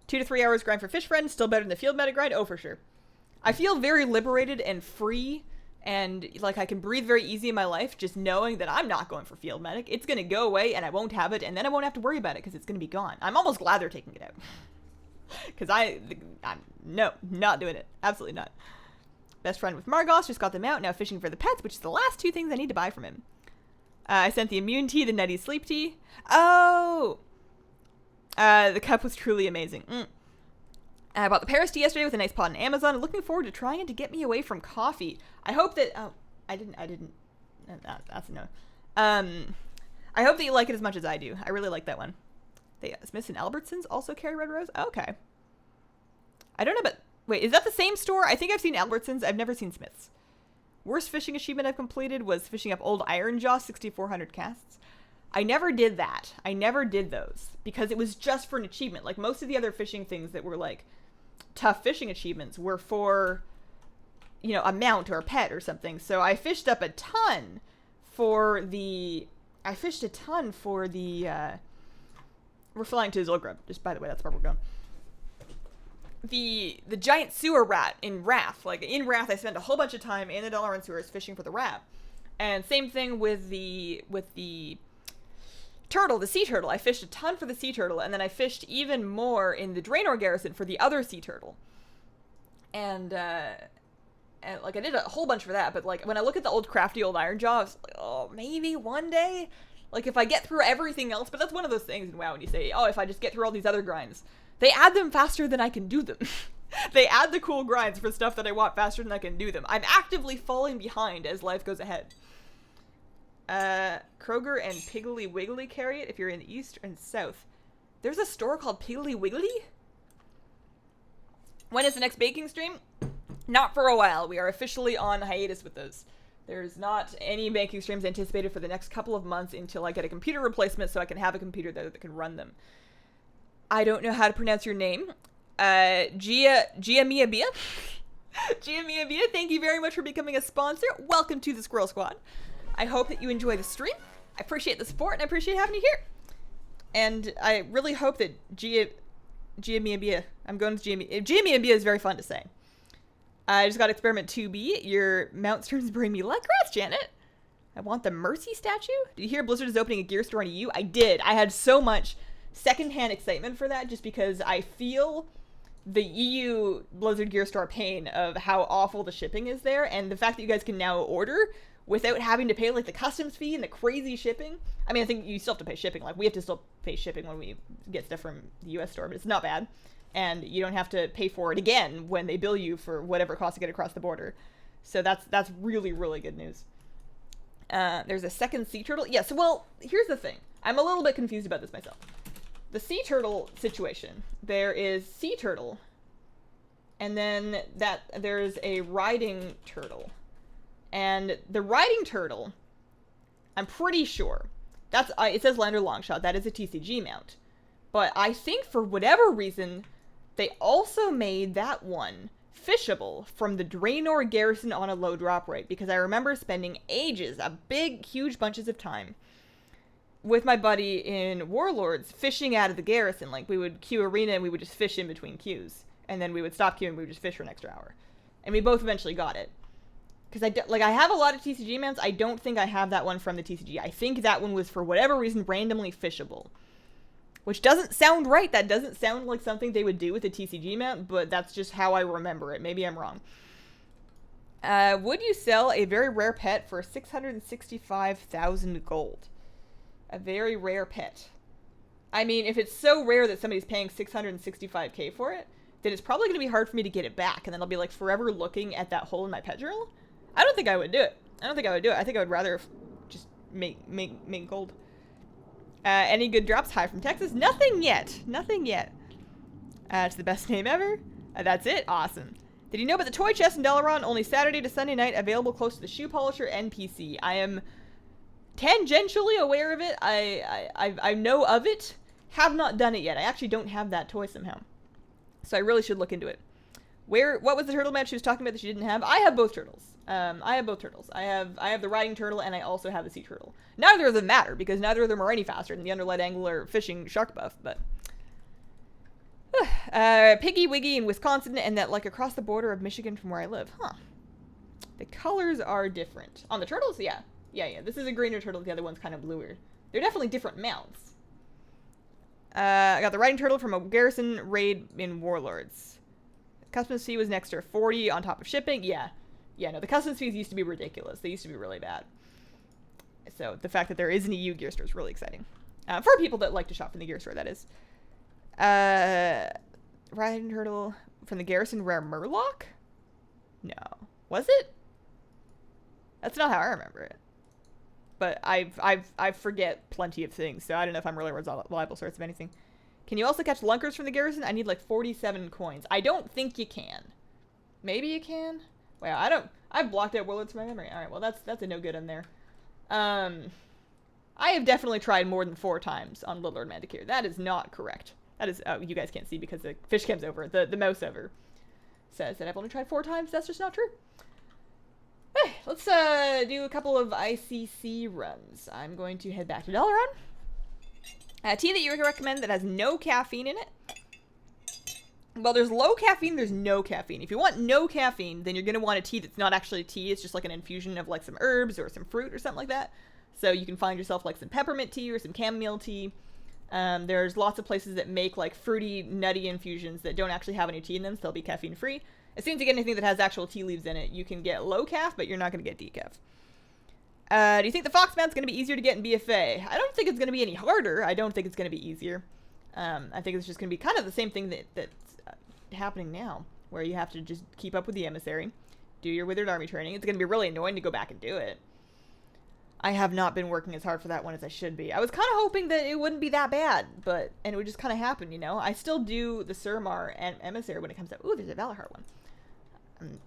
2 to 3 hours grind for Fish Friend. Still better than the field meta grind. Oh, for sure. I feel very liberated and free, and like I can breathe very easy in my life just knowing that I'm not going for field medic. It's going to go away and I won't have it, and then I won't have to worry about it because it's going to be gone. I'm almost glad they're taking it out. Because I'm not doing it. Absolutely not. Best friend with Margos, just got them out. Now fishing for the pets, which is the last 2 things I need to buy from him. I sent the immune tea, the nutty sleep tea. Oh! The cup was truly amazing. I bought the Paris tea yesterday with a nice pot on Amazon. I'm looking forward to trying it to get me away from coffee. I hope that, I didn't, that's a no. I hope that you like it as much as I do. I really like that one. Smiths and Albertsons also carry Red Rose? Oh, okay. I don't know, but wait, is that the same store? I think I've seen Albertsons. I've never seen Smiths. Worst fishing achievement I've completed was fishing up Old Iron Jaw, 6,400 casts. I never did that. I never did those because it was just for an achievement. Like most of the other fishing things that were like tough fishing achievements were for, you know, a mount or a pet or something. So I fished up a ton for the, we're flying to Zolgrub, just by the way, that's where we're going. The giant sewer rat in Wrath. Like in Wrath I spent a whole bunch of time in the Dalaran sewers fishing for the rat. And same thing with the turtle, the sea turtle. I fished a ton for the sea turtle, and then I fished even more in the Draenor garrison for the other sea turtle. And like I did a whole bunch for that, but like when I look at the old crafty old Iron Jaw, I was like, oh, maybe one day, like if I get through everything else. But that's one of those things in WoW when you say, oh, if I just get through all these other grinds, they add them faster than I can do them. They add the cool grinds for stuff that I want faster than I can do them. I'm actively falling behind as life goes ahead. Kroger and Piggly Wiggly carry it if you're in the east and south. There's a store called Piggly Wiggly? When is the next baking stream? Not for a while. We are officially on hiatus with those. There's not any baking streams anticipated for the next couple of months until I get a computer replacement so I can have a computer there that can run them. I don't know how to pronounce your name. Gia Mia Bia? Gia Mia Bia, thank you very much for becoming a sponsor. Welcome to the Squirrel Squad. I hope that you enjoy the stream. I appreciate the support and I appreciate having you here. And I really hope that Gia Mia Bia, I'm going with Gia Mia Bia is very fun to say. I just got Experiment 2B. Your mount streams bring me luck. Congrats, Janet. I want the Mercy statue. Did you hear Blizzard is opening a gear store in EU? I did. I had so much secondhand excitement for that just because I feel the EU Blizzard gear store pain of how awful the shipping is there, and the fact that you guys can now order without having to pay like the customs fee and the crazy shipping. I mean, I think you still have to pay shipping. Like we have to still pay shipping when we get stuff from the US store, but it's not bad. And you don't have to pay for it again when they bill you for whatever it costs to get across the border. So that's really, really good news. There's a second sea turtle. Yeah, so well, here's the thing. I'm a little bit confused about this myself. The sea turtle situation. There is sea turtle, and then there's a riding turtle. And the riding turtle, I'm pretty sure, it says Lander Longshot, that is a TCG mount. But I think for whatever reason, they also made that one fishable from the Draenor garrison on a low drop rate, because I remember spending ages, huge bunches of time, with my buddy in Warlords fishing out of the garrison. Like we would queue arena and we would just fish in between queues, and then we would stop queuing and we would just fish for an extra hour, and we both eventually got it. Because I have a lot of TCG mounts. I don't think I have that one from the TCG. I think that one was for whatever reason randomly fishable, which doesn't sound right. That doesn't sound like something they would do with a TCG mount, but that's just how I remember it. Maybe I'm wrong. Would you sell a very rare pet for 665,000 gold? A very rare pet. I mean, if it's so rare that somebody's paying 665k for it, then it's probably going to be hard for me to get it back, and then I'll be like forever looking at that hole in my pet journal. I don't think I would do it. I think I would rather just make gold. Any good drops? Hi from Texas. Nothing yet. It's the best name ever. That's it. Awesome. Did you know about the toy chest in Dalaran? Only Saturday to Sunday night, available close to the shoe polisher NPC. I am tangentially aware of it. I know of it. Have not done it yet. I actually don't have that toy somehow, so I really should look into it. What was the turtle match she was talking about that she didn't have? I have both turtles. I have the riding turtle, and I also have the sea turtle. Neither of them matter, because neither of them are any faster than the underlight angler fishing shark buff, but... Piggy Wiggy in Wisconsin, and that, like, across the border of Michigan from where I live. Huh. The colors are different. On the turtles? Yeah. Yeah. This is a greener turtle, the other one's kind of bluer. They're definitely different mounts. I got the riding turtle from a garrison raid in Warlords. Customs fee was next to 40 on top of shipping. Yeah, no, the customs fees used to be ridiculous. They used to be really bad. So the fact that there is an EU gear store is really exciting. For people that like to shop from the gear store, that is. Riding turtle from the garrison rare Murloc? No. Was it? That's not how I remember it. But I forget plenty of things, so I don't know if I'm really a reliable source of anything. Can you also catch lunkers from the garrison? I need like 47 coins. I don't think you can. Maybe you can? Well, I've blocked out Warlords from my memory. Alright, well that's a no good in there. I have definitely tried more than 4 times on Little Lord Mandakir. That is not correct. That is, oh, you guys can't see because the fish cam's over. The mouse over says that I've only tried 4 times. That's just not true. Hey, let's do a couple of ICC runs. I'm going to head back to Dalaran. A tea that you recommend that has no caffeine in it. Well, there's low caffeine, there's no caffeine. If you want no caffeine, then you're going to want a tea that's not actually a tea. It's just like an infusion of like some herbs or some fruit or something like that. So you can find yourself like some peppermint tea or some chamomile tea. There's lots of places that make like fruity, nutty infusions that don't actually have any tea in them, so they'll be caffeine free. As soon as you get anything that has actual tea leaves in it, you can get low calf, but you're not going to get decaf. Do you think the fox mount's going to be easier to get in BFA? I don't think it's going to be any harder. I don't think it's going to be easier. I think it's just going to be kind of the same thing that's happening now, where you have to just keep up with the emissary, do your withered army training. It's going to be really annoying to go back and do it. I have not been working as hard for that one as I should be. I was kind of hoping that it wouldn't be that bad, and it would just kind of happen, you know? I still do the Suramar and emissary when it comes out. Ooh, there's a Valahar one.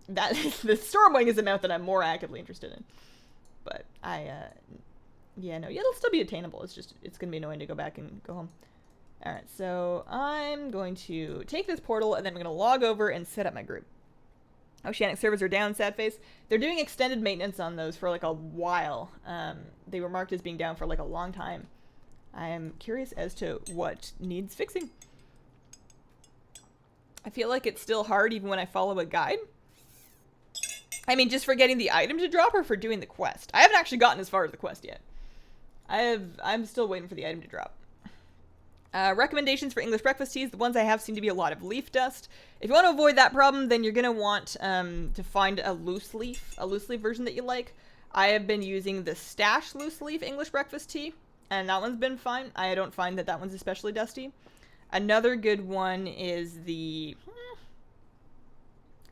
The Stormwing is a mount that I'm more actively interested in. But yeah, no, it'll still be attainable. It's going to be annoying to go back and go home. Alright, so I'm going to take this portal, and then I'm going to log over and set up my group. Oceanic servers are down, sad face. They're doing extended maintenance on those for like a while. They were marked as being down for like a long time. I am curious as to what needs fixing. I feel like it's still hard even when I follow a guide. I mean, just for getting the item to drop or for doing the quest. I haven't actually gotten as far as the quest yet. I'm still waiting for the item to drop. Recommendations for English breakfast teas. The ones I have seem to be a lot of leaf dust. If you want to avoid that problem, then you're going to want to find a loose leaf version that you like. I have been using the Stash loose leaf English breakfast tea, and that one's been fine. I don't find that one's especially dusty. Another good one is the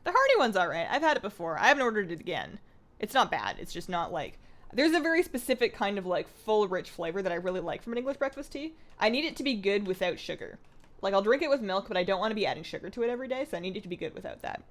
Hardy one's alright. I've had it before. I haven't ordered it again. It's not bad. It's just not like... There's a very specific kind of like full rich flavor that I really like from an English breakfast tea. I need it to be good without sugar. Like I'll drink it with milk, but I don't want to be adding sugar to it every day, so I need it to be good without that.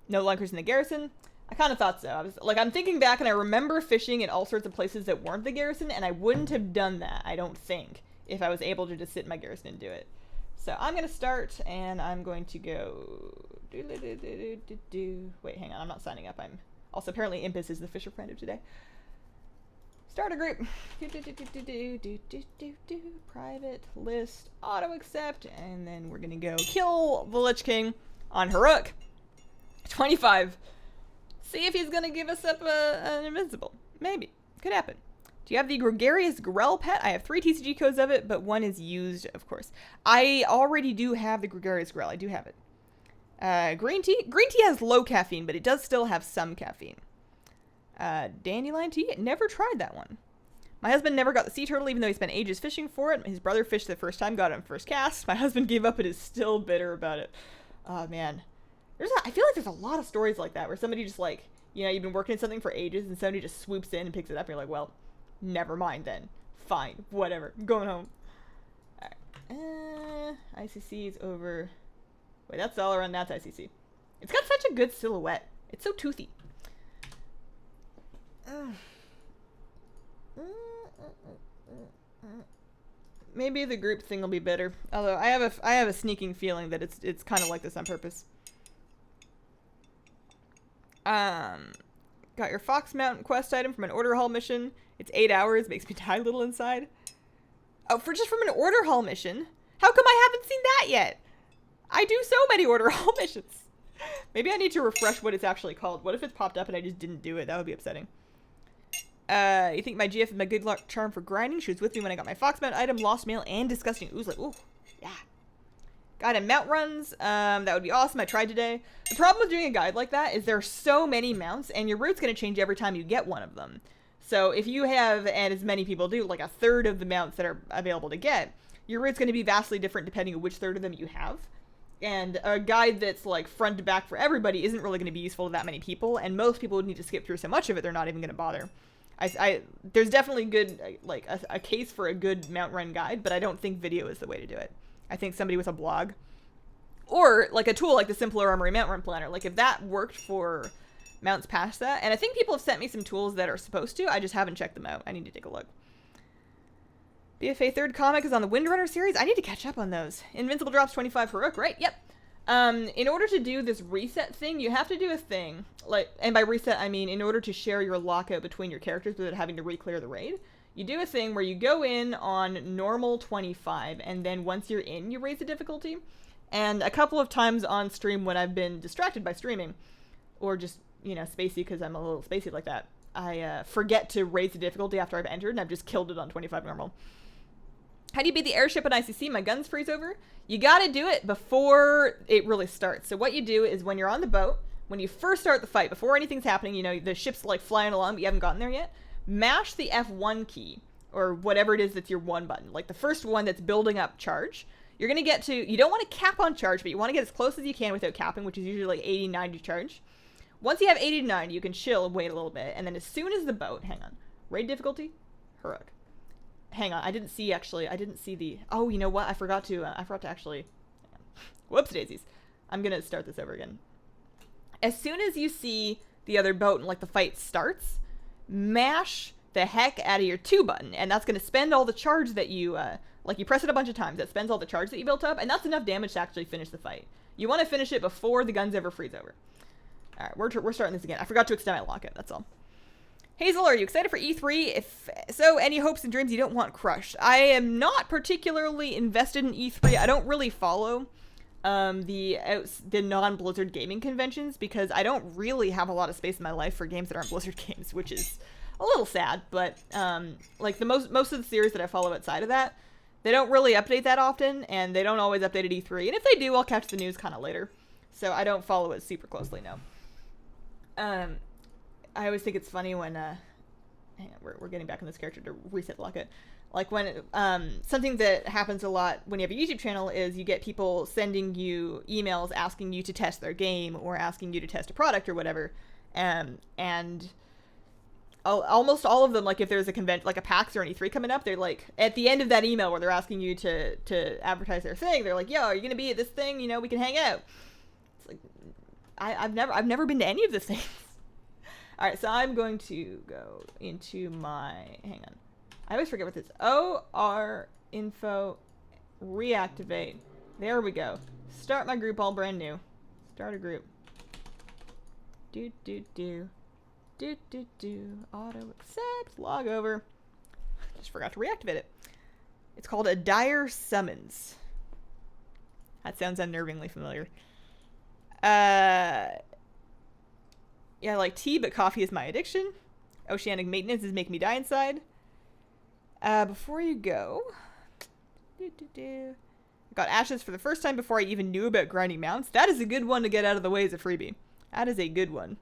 No lunkers in the garrison. I kind of thought so. I'm thinking back and I remember fishing in all sorts of places that weren't the garrison, and I wouldn't have done that, I don't think, if I was able to just sit in my garrison and do it. So I'm going to start, and I'm going to go... Wait, hang on, I'm not signing up. I'm also, apparently Impus is the fisher friend of today. Start a group. Private list, auto accept, and then we're gonna go kill the Lich King on Haruk. 25. See if he's gonna give us up an invincible. Maybe. Could happen. Do you have the Gregarious Grell pet? I have 3 TCG codes of it, but one is used, of course. I already do have the Gregarious Grell. I do have it. Green tea. Green tea has low caffeine, but it does still have some caffeine. Dandelion tea? Never tried that one. My husband never got the sea turtle, even though he spent ages fishing for it. His brother fished the first time, got it on first cast. My husband gave up and is still bitter about it. Oh, man. I feel like there's a lot of stories like that, where somebody just like, you know, you've been working at something for ages, and somebody just swoops in and picks it up, and you're like, well, never mind then. Fine. Whatever. I'm going home. Alright. ICC is over. Wait, that's Dalaran, that's ICC. It's got such a good silhouette. It's so toothy. Maybe the group thing will be better. Although I have a sneaking feeling that it's kind of like this on purpose. Got your Fox Mountain quest item from an order hall mission. It's 8 hours. Makes me die a little inside. Oh, just from an order hall mission? How come I haven't seen that yet? I do so many order hall missions. Maybe I need to refresh what it's actually called. What if it's popped up and I just didn't do it? That would be upsetting. You think my GF is my good luck charm for grinding? She was with me when I got my Fox Mount item, Lost Mail, and Disgusting Oozlet. Ooh, yeah. Guide and mount runs. That would be awesome. I tried today. The problem with doing a guide like that is there are so many mounts, and your route's going to change every time you get one of them. So if you have, and as many people do, like a third of the mounts that are available to get, your route's going to be vastly different depending on which third of them you have. And a guide that's like front to back for everybody isn't really going to be useful to that many people, and most people would need to skip through so much of it they're not even going to bother. There's definitely good, like, a case for a good mount run guide, but I don't think video is the way to do it. I think somebody with a blog, or like a tool like the Simpler Armory Mount Run Planner, like if that worked for mounts past that, and I think people have sent me some tools that are supposed to, I just haven't checked them out. I need to take a look. BFA third comic is on the Windrunner series. I need to catch up on those. Invincible drops 25 heroic, right? Yep. In order to do this reset thing, you have to do a thing. And by reset, I mean in order to share your lockout between your characters without having to re-clear the raid, you do a thing where you go in on normal 25, and then once you're in, you raise the difficulty. And a couple of times on stream when I've been distracted by streaming, or just, spacey because I'm a little spacey like that, I forget to raise the difficulty after I've entered, and I've just killed it on 25 normal. How do you beat the airship in ICC? My guns freeze over. You gotta do it before it really starts. So what you do is when you're on the boat, when you first start the fight, before anything's happening, the ship's like flying along, but you haven't gotten there yet, mash the F1 key, or whatever it is that's your 1 button, like the first one that's building up charge. You're gonna get to, you don't want to cap on charge, but you want to get as close as you can without capping, which is usually like 80, 90 charge. Once you have 80 to 90, you can chill and wait a little bit, and then as soon as the boat, hang on, raid difficulty, heroic. Hang on, I didn't see the, oh, you know what, I forgot to actually, whoops daisies. I'm gonna start this over again. As soon as you see the other boat and like the fight starts, mash the heck out of your 2 button, and that's gonna spend all the charge that you, you press it a bunch of times, that spends all the charge that you built up, and that's enough damage to actually finish the fight. You want to finish it before the guns ever freeze over. Alright, we're starting this again. I forgot to extend my lockout, that's all. Hazel, are you excited for E3? If so, any hopes and dreams you don't want crushed? I am not particularly invested in E3. I don't really follow the non-Blizzard gaming conventions because I don't really have a lot of space in my life for games that aren't Blizzard games, which is a little sad. But like most of the series that I follow outside of that, they don't really update that often, and they don't always update at E3. And if they do, I'll catch the news kind of later. So I don't follow it super closely, no. I always think it's funny when, hang on, we're getting back on this character to reset lockout. Like when, something that happens a lot when you have a YouTube channel is you get people sending you emails asking you to test their game or asking you to test a product or whatever. And almost all of them, like if there's a convention, like a PAX or an E3 coming up, they're like, at the end of that email where they're asking you to advertise their thing, they're like, yo, are you going to be at this thing? We can hang out. It's like, I've never been to any of the things. Alright, so I'm going to go into my, hang on. I always forget what this, OR info, reactivate. There we go. Start my group all brand new. Start a group. Do. Auto accept, log over. Just forgot to reactivate it. It's called a dire summons. That sounds unnervingly familiar. Yeah, I like tea, but coffee is my addiction. Oceanic maintenance is making me die inside. Before you go... Got ashes for the first time before I even knew about grinding mounts. That is a good one to get out of the way as a freebie. That is a good one.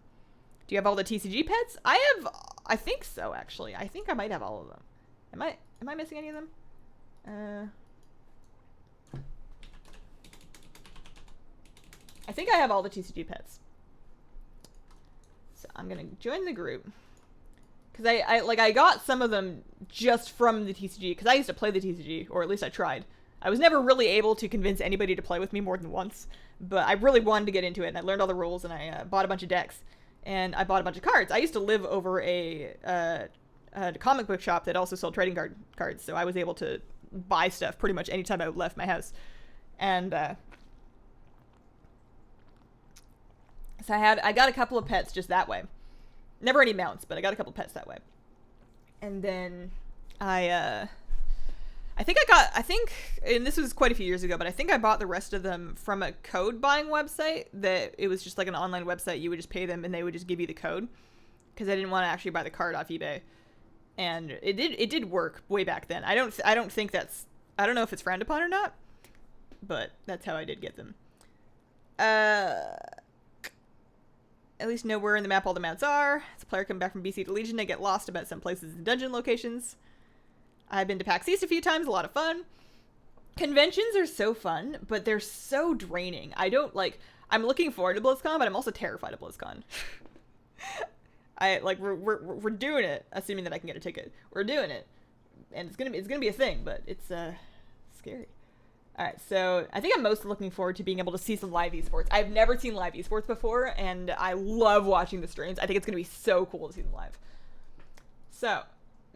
Do you have all the TCG pets? I think so, actually. I think I might have all of them. Am I missing any of them? I think I have all the TCG pets. So I'm gonna join the group. Because I got some of them just from the TCG, because I used to play the TCG, or at least I tried. I was never really able to convince anybody to play with me more than once, but I really wanted to get into it, and I learned all the rules, and I bought a bunch of decks, and I bought a bunch of cards. I used to live over a comic book shop that also sold trading cards, so I was able to buy stuff pretty much anytime I left my house. And so I got a couple of pets just that way. Never any mounts, but I got a couple of pets that way. And then I think, and this was quite a few years ago, but I think I bought the rest of them from a code buying website that it was just like an online website. You would just pay them and they would just give you the code, because I didn't want to actually buy the card off eBay. And it did work way back then. I don't think that's, I don't know if it's frowned upon or not, but that's how I did get them. At least know where in the map all the mounts are. As a player coming back from BC to Legion, I get lost about some places and dungeon locations. I've been to PAX East a few times, a lot of fun. Conventions are so fun, but they're so draining. I'm looking forward to Blizzcon, but I'm also terrified of Blizzcon. We're doing it, assuming that I can get a ticket. We're doing it. And it's gonna be a thing, but it's scary. Alright, so I think I'm most looking forward to being able to see some live esports. I've never seen live esports before, and I love watching the streams. I think it's going to be so cool to see them live. So,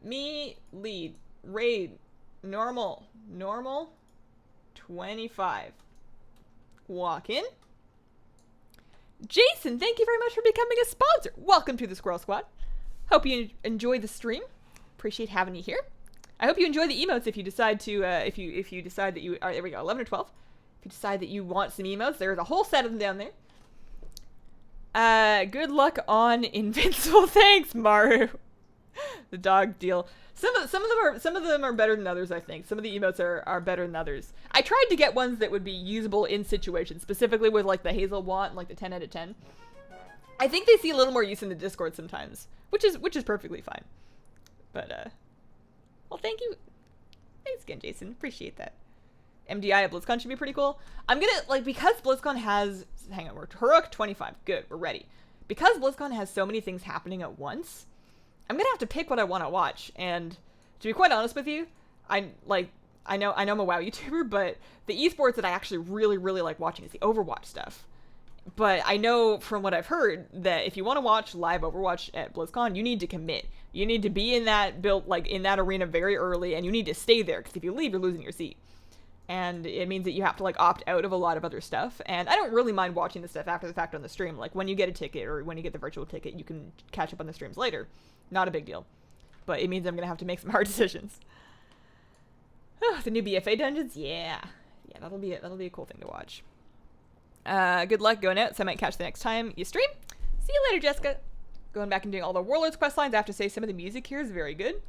me, lead, raid, Normal. 25. Walk in. Jason, thank you very much for becoming a sponsor. Welcome to the Squirrel Squad. Hope you enjoyed the stream. Appreciate having you here. I hope you enjoy the emotes if you decide to, if you decide that you, all right, there we go, 11 or 12. If you decide that you want some emotes, there's a whole set of them down there. Good luck on Invincible. Thanks, Maru. The dog deal. Some of them are better than others, I think. Some of the emotes are better than others. I tried to get ones that would be usable in situations, specifically with like the Hazel Want and like the 10 out of 10. I think they see a little more use in the Discord sometimes, which is perfectly fine. But well, thank you. Thanks again, Jason. Appreciate that. MDI at BlizzCon should be pretty cool. I'm gonna, like, because BlizzCon has, hang on, we're Haruk 25. Good, we're ready. Because BlizzCon has so many things happening at once, I'm gonna have to pick what I want to watch. And to be quite honest with you, I know I'm a WoW YouTuber, but the esports that I actually really like watching is the Overwatch stuff. But I know from what I've heard that if you want to watch live Overwatch at BlizzCon, you need to commit. You need to be in that build, like in that arena very early, and you need to stay there, because if you leave, you're losing your seat. And it means that you have to like opt out of a lot of other stuff. And I don't really mind watching the stuff after the fact on the stream. Like when you get a ticket or when you get the virtual ticket, you can catch up on the streams later. Not a big deal. But it means I'm going to have to make some hard decisions. Oh, the new BFA dungeons? Yeah. Yeah, that'll be a cool thing to watch. Good luck going out, so I might catch the next time you stream. See you later, Jessica. Going back and doing all the Warlords quest lines, I have to say some of the music here is very good.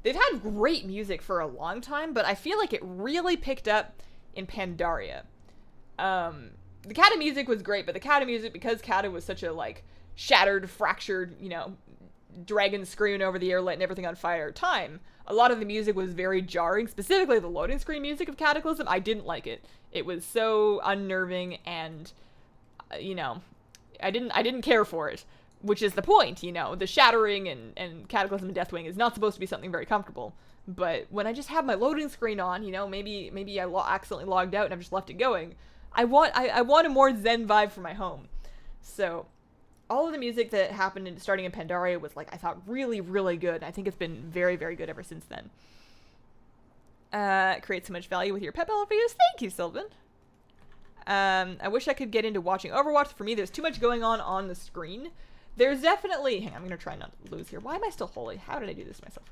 They've had great music for a long time, but I feel like it really picked up in Pandaria. The Kata music was great, but the Kata music, because Kata was such a, like, shattered, fractured, you know, dragon screaming over the air, letting everything on fire time, a lot of the music was very jarring, specifically the loading screen music of Cataclysm. I didn't like it. It was so unnerving, and, you know, I didn't care for it. Which is the point, you know, the shattering and Cataclysm and Deathwing is not supposed to be something very comfortable. But when I just have my loading screen on, you know, maybe I accidentally logged out and I've just left it going. I want a more zen vibe for my home. So all of the music that happened starting in Pandaria was, like, I thought really good. I think it's been very good ever since then. Create so much value with your pet videos. Thank you, Sylvan. I wish I could get into watching Overwatch. For me, there's too much going on the screen. There's definitely, hang on, I'm going to try not to lose here. Why am I still holy? How did I do this to myself?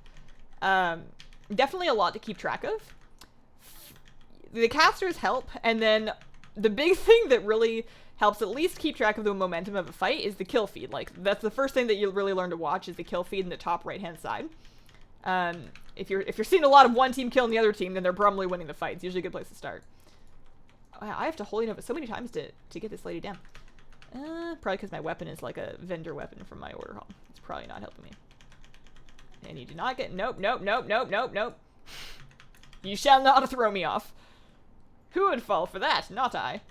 Definitely a lot to keep track of. The casters help, and then the big thing that really helps at least keep track of the momentum of a fight is the kill feed. Like, that's the first thing that you'll really learn to watch is the kill feed in the top right-hand side. If you're seeing a lot of one team killing the other team, then they're probably winning the fight. It's usually a good place to start. Wow, I have to holy nova so many times to get this lady down. Probably because my weapon is like a vendor weapon from my order hall. It's probably not helping me. And you do not get... Nope. You shall not throw me off. Who would fall for that? Not I.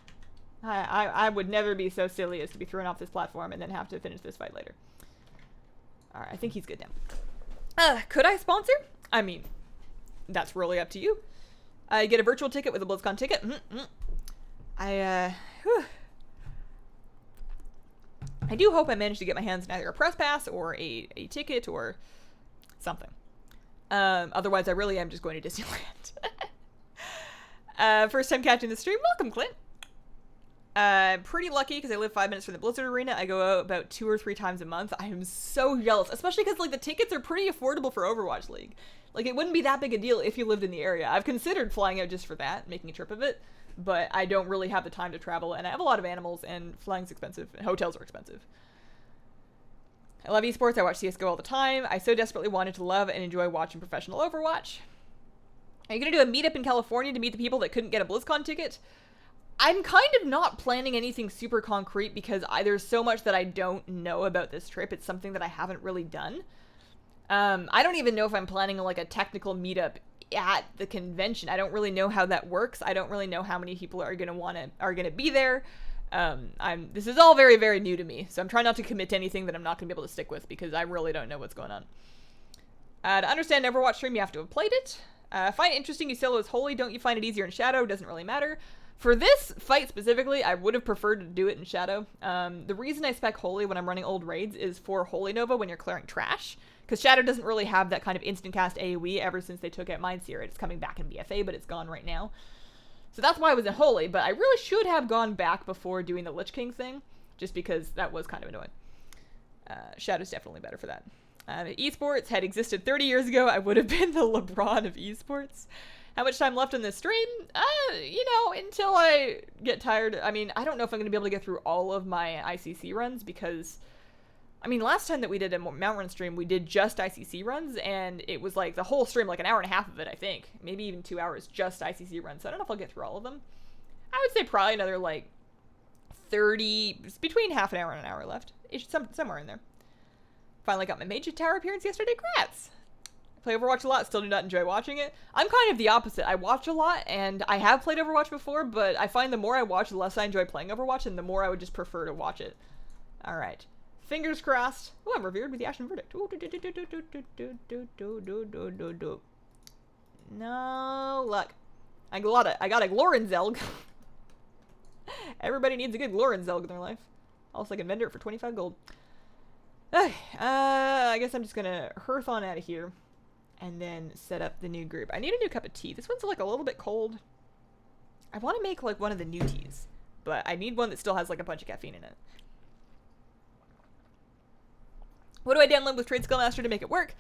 I would never be so silly as to be thrown off this platform and then have to finish this fight later. Alright, I think he's good now. Could I sponsor? I mean, that's really up to you. I get a virtual ticket with a BlizzCon ticket. I do hope I manage to get my hands on either a press pass or a ticket or something. Otherwise, I really am just going to Disneyland. First time catching the stream. Welcome, Clint. Pretty lucky because I live 5 minutes from the Blizzard Arena. I go out about 2 or 3 times a month. I am so jealous, especially because, like, the tickets are pretty affordable for Overwatch League. Like, it wouldn't be that big a deal if you lived in the area. I've considered flying out just for that, making a trip of it. But I don't really have the time to travel, and I have a lot of animals, and flying's expensive, and hotels are expensive. I love esports. I watch CSGO all the time. I so desperately wanted to love and enjoy watching professional Overwatch. Are you going to do a meetup in California to meet the people that couldn't get a BlizzCon ticket? I'm kind of not planning anything super concrete because there's so much that I don't know about this trip. It's something that I haven't really done. I don't even know if I'm planning like a technical meetup at the convention. I don't really know how that works. I don't really know how many people are gonna be there. This is all very new to me, so I'm trying not to commit to anything that I'm not gonna be able to stick with because I really don't know what's going on. To understand Overwatch stream, you have to have played it. Find it interesting you solo as holy. Don't you find it easier in Shadow? Doesn't really matter. For this fight specifically, I would have preferred to do it in Shadow. The reason I spec holy when I'm running old raids is for Holy Nova when you're clearing trash. Because Shadow doesn't really have that kind of instant cast AoE ever since they took out Mindseer. It's coming back in BFA, but it's gone right now. So that's why I was in Holy, but I really should have gone back before doing the Lich King thing, just because that was kind of annoying. Shadow's definitely better for that. Esports had existed 30 years ago, I would have been the LeBron of esports. How much time left in this stream? You know, until I get tired. I mean, I don't know if I'm going to be able to get through all of my ICC runs, because, I mean, last time that we did a Mount Run stream, we did just ICC runs, and it was like the whole stream, like an hour and a half of it, I think. Maybe even 2 hours, just ICC runs. So I don't know if I'll get through all of them. I would say probably another, like, 30, between half an hour and an hour left. Somewhere in there. Finally got my Mage Tower appearance yesterday. Congrats! I play Overwatch a lot, still do not enjoy watching it. I'm kind of the opposite. I watch a lot, and I have played Overwatch before, but I find the more I watch, the less I enjoy playing Overwatch, and the more I would just prefer to watch it. Alright. Fingers crossed. Oh, I'm revered with the Ashen Verdict. No luck. I got a Glorinzelg. Everybody needs a good Glorinzelg in their life. Also, I can vendor it for 25 gold. I guess I'm just gonna hearth on out of here and then set up the new group. I need a new cup of tea. This one's like a little bit cold. I want to make like one of the new teas, but I need one that still has like a bunch of caffeine in it. What do I download with Trade Skill Master to make it work?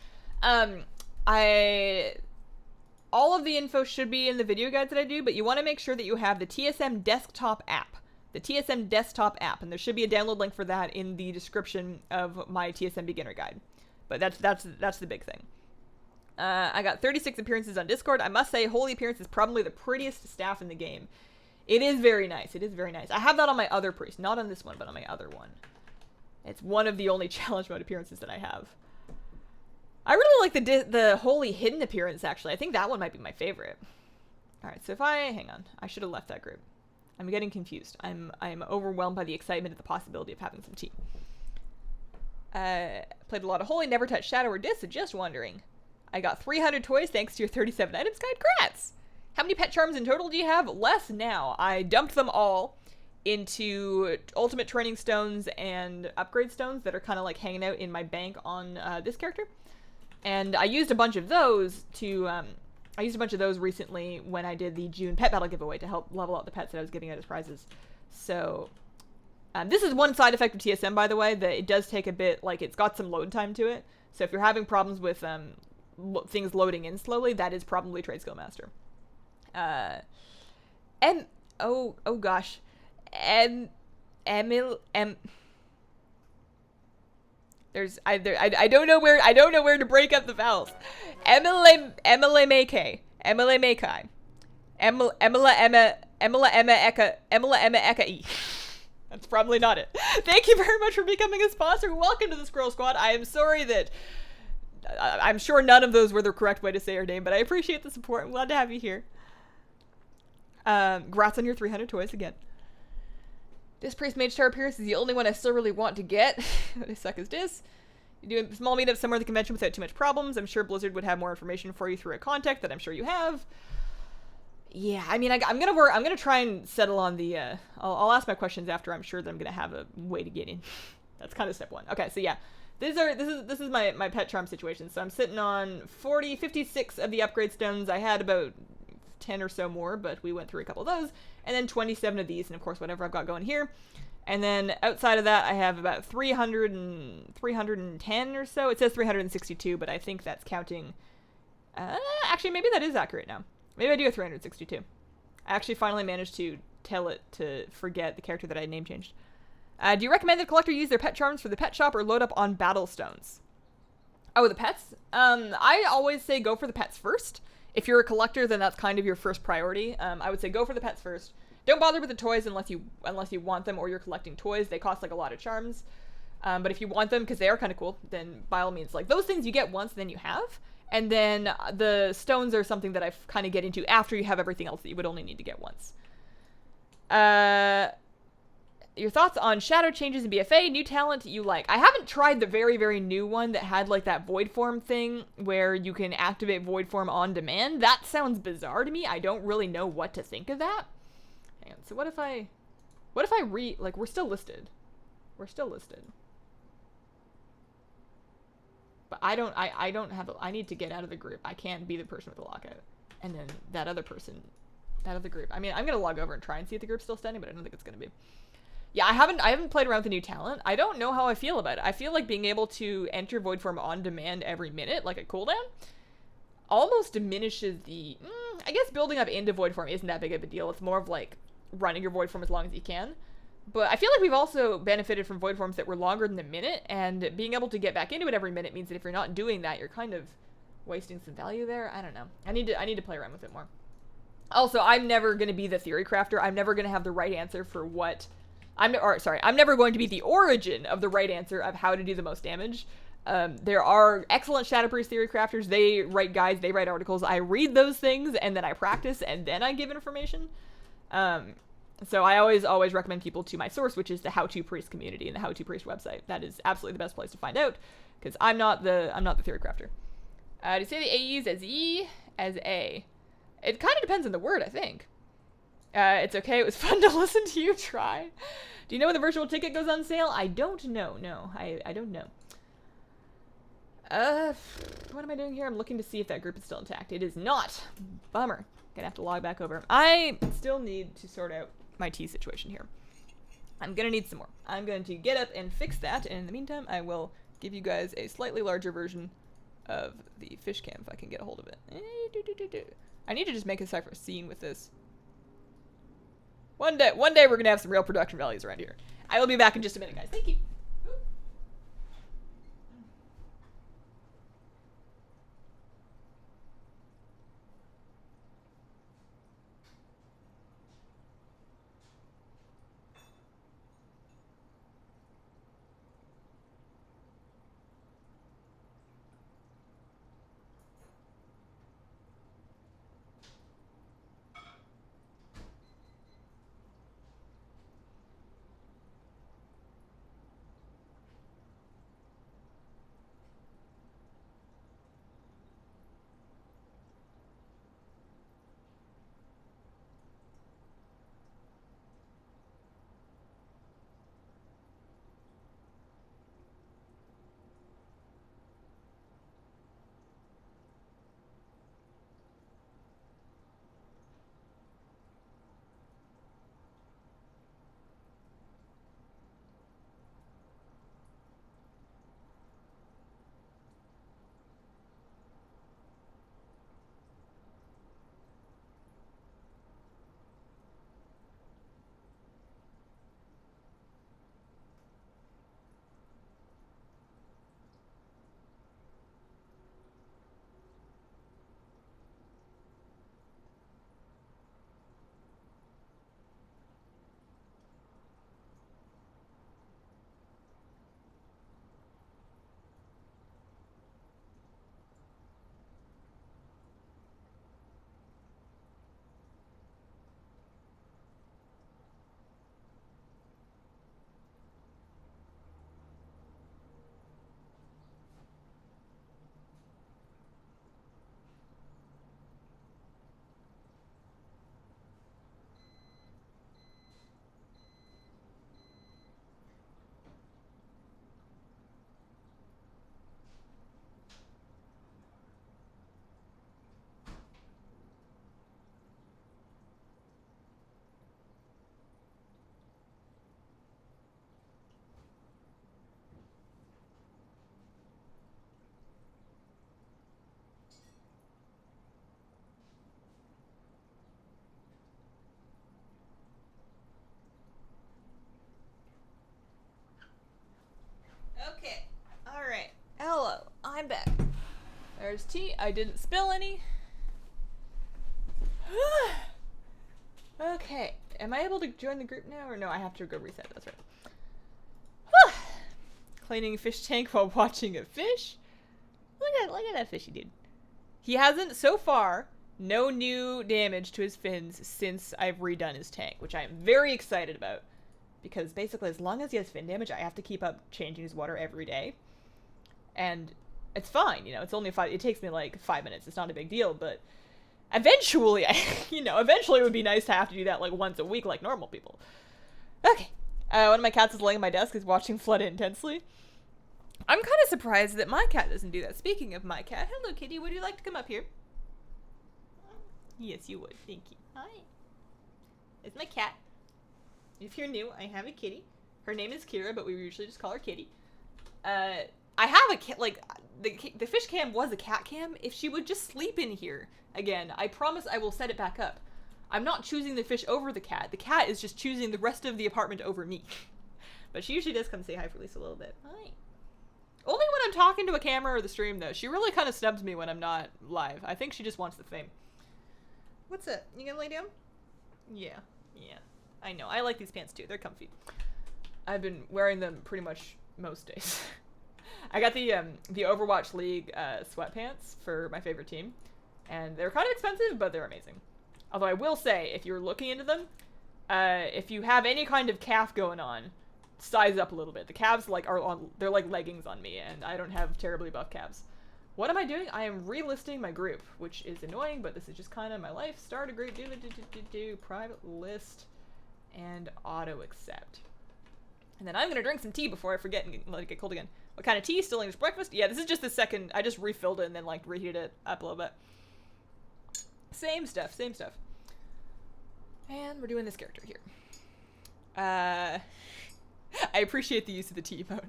All of the info should be in the video guides that I do, but you want to make sure that you have the TSM desktop app. The TSM desktop app, and there should be a download link for that in the description of my TSM beginner guide. But that's the big thing. I got 36 appearances on Discord. I must say, Holy Appearance is probably the prettiest staff in the game. It is very nice. It is very nice. I have that on my other priest, not on this one, but on my other one. It's one of the only challenge mode appearances that I have. I really like the Holy Hidden appearance, actually. I think that one might be my favorite. Alright, so if hang on. I should have left that group. I'm getting confused. I'm overwhelmed by the excitement of the possibility of having some tea. Played a lot of Holy, never touched Shadow or Dis, so just wondering. I got 300 toys thanks to your 37 items guide. Congrats! How many pet charms in total do you have? Less now. I dumped them all into ultimate training stones and upgrade stones that are kind of like hanging out in my bank on this character. And I used a bunch of those to... I used a bunch of those recently when I did the June pet battle giveaway to help level out the pets that I was giving out as prizes. So, this is one side effect of TSM, by the way, that it does take a bit, like, it's got some load time to it. So if you're having problems with things loading in slowly, that is probably Trade Skill Master. Oh gosh. I don't know where to break up the vowels. Emma Mackay. Emma Eka E. That's probably not it. Thank you very much for becoming a sponsor. Welcome to the Squirrel Squad. I am sorry that I'm sure none of those were the correct way to say your name, but I appreciate the support. I'm glad to have you here. Congrats on your 300 toys again. This Priest Mage Tower appearance is the only one I still really want to get. What I suck is this. You do a small meetup somewhere at the convention without too much problems. I'm sure Blizzard would have more information for you through a contact that I'm sure you have. Yeah, I mean, I'm gonna try and settle on the, I'll ask my questions after I'm sure that I'm gonna have a way to get in. That's kind of step one. Okay, so yeah. This is my pet charm situation. So I'm sitting on 56 of the upgrade stones. I had about 10 or so more, but we went through a couple of those, and then 27 of these, and of course whatever I've got going here. And then outside of that, I have about 310 or so. It says 362, but I think that's counting. Actually, maybe that is accurate now. Maybe I do have 362. I actually finally managed to tell it to forget the character that I name changed. Do you recommend that the collector use their pet charms for the pet shop or load up on battle stones? Oh, the pets? I always say go for the pets first. If you're a collector, then that's kind of your first priority. I would say go for the pets first. Don't bother with the toys unless you want them or you're collecting toys. They cost like a lot of charms. But if you want them, because they are kind of cool, then by all means, like those things you get once, then you have. And then the stones are something that I kind of get into after you have everything else that you would only need to get once. Your thoughts on shadow changes in BFA, new talent you like. I haven't tried the very, very new one that had like that void form thing where you can activate void form on demand. That sounds bizarre to me. I don't really know what to think of that. Hang on, so what if I like, we're still listed. We're still listed. But I don't have, I need to get out of the group. I can't be the person with the lockout. And then that other person, that other group. I mean, I'm going to log over and try and see if the group's still standing, but I don't think it's going to be. Yeah, I haven't played around with the new talent. I don't know how I feel about it. I feel like being able to enter void form on demand every minute, like a cooldown, almost diminishes the, I guess building up into void form isn't that big of a deal. It's more of like running your void form as long as you can. But I feel like we've also benefited from void forms that were longer than a minute, and being able to get back into it every minute means that if you're not doing that, you're kind of wasting some value there. I don't know. I need to play around with it more. Also, I'm never going to be the theory crafter. I'm never going to have the right answer for what... I'm never going to be the origin of the right answer of how to do the most damage. There are excellent Shadow Priest theory crafters. They write guides, they write articles. I read those things, and then I practice, and then I give information. So I always recommend people to my source, which is the How To Priest community and the How To Priest website. That is absolutely the best place to find out, because I'm not the theory crafter. To say the AEs as E, as A. It kind of depends on the word, I think. It's okay, it was fun to listen to you try. Do you know when the virtual ticket goes on sale? I don't know, no. I don't know. What am I doing here? I'm looking to see if that group is still intact. It is not. Bummer. Gonna have to log back over. I still need to sort out my tea situation here. I'm gonna need some more. I'm going to get up and fix that, and in the meantime, I will give you guys a slightly larger version of the fish cam if I can get a hold of it. I need to just make a separate scene with this. One day we're gonna have some real production values around here. I will be back in just a minute, guys. Thank you. Okay. Alright. Hello. I'm back. There's tea. I didn't spill any. Okay. Am I able to join the group now? Or no, I have to go reset. That's right. Cleaning a fish tank while watching a fish. Look at that fishy dude. He hasn't, so far, no new damage to his fins since I've redone his tank, which I am very excited about. Because basically, as long as he has fin damage, I have to keep up changing his water every day. And it's fine, you know, it's only it takes me like 5 minutes. It's not a big deal, but eventually, eventually it would be nice to have to do that like once a week like normal people. Okay. One of my cats is laying on my desk, is watching Flood intensely. I'm kind of surprised that my cat doesn't do that. Speaking of my cat, hello kitty, would you like to come up here? Yes, you would. Thank you. Hi. It's my cat. If you're new, I have a kitty. Her name is Kira, but we usually just call her Kitty. I have a cat, like, the fish cam was a cat cam. If she would just sleep in here, again, I promise I will set it back up. I'm not choosing the fish over the cat. The cat is just choosing the rest of the apartment over me. But she usually does come say hi for Lisa a little bit. Hi. Only when I'm talking to a camera or the stream, though. She really kind of snubs me when I'm not live. I think she just wants the fame. What's it? You gonna lay down? Yeah. Yeah. I know. I like these pants, too. They're comfy. I've been wearing them pretty much most days. I got the Overwatch League sweatpants for my favorite team. And they're kind of expensive, but they're amazing. Although I will say, if you're looking into them, if you have any kind of calf going on, size up a little bit. The calves they're like leggings on me, and I don't have terribly buff calves. What am I doing? I am relisting my group, which is annoying, but this is just kind of my life. Start a group, private list, and auto accept. And then I'm gonna drink some tea before I forget and let it get cold again. What kind of tea? Still English breakfast? Yeah, this is just the second. I just refilled it and then like reheated it up a little bit. Same stuff, same stuff. And we're doing this character here. I appreciate the use of the T emote.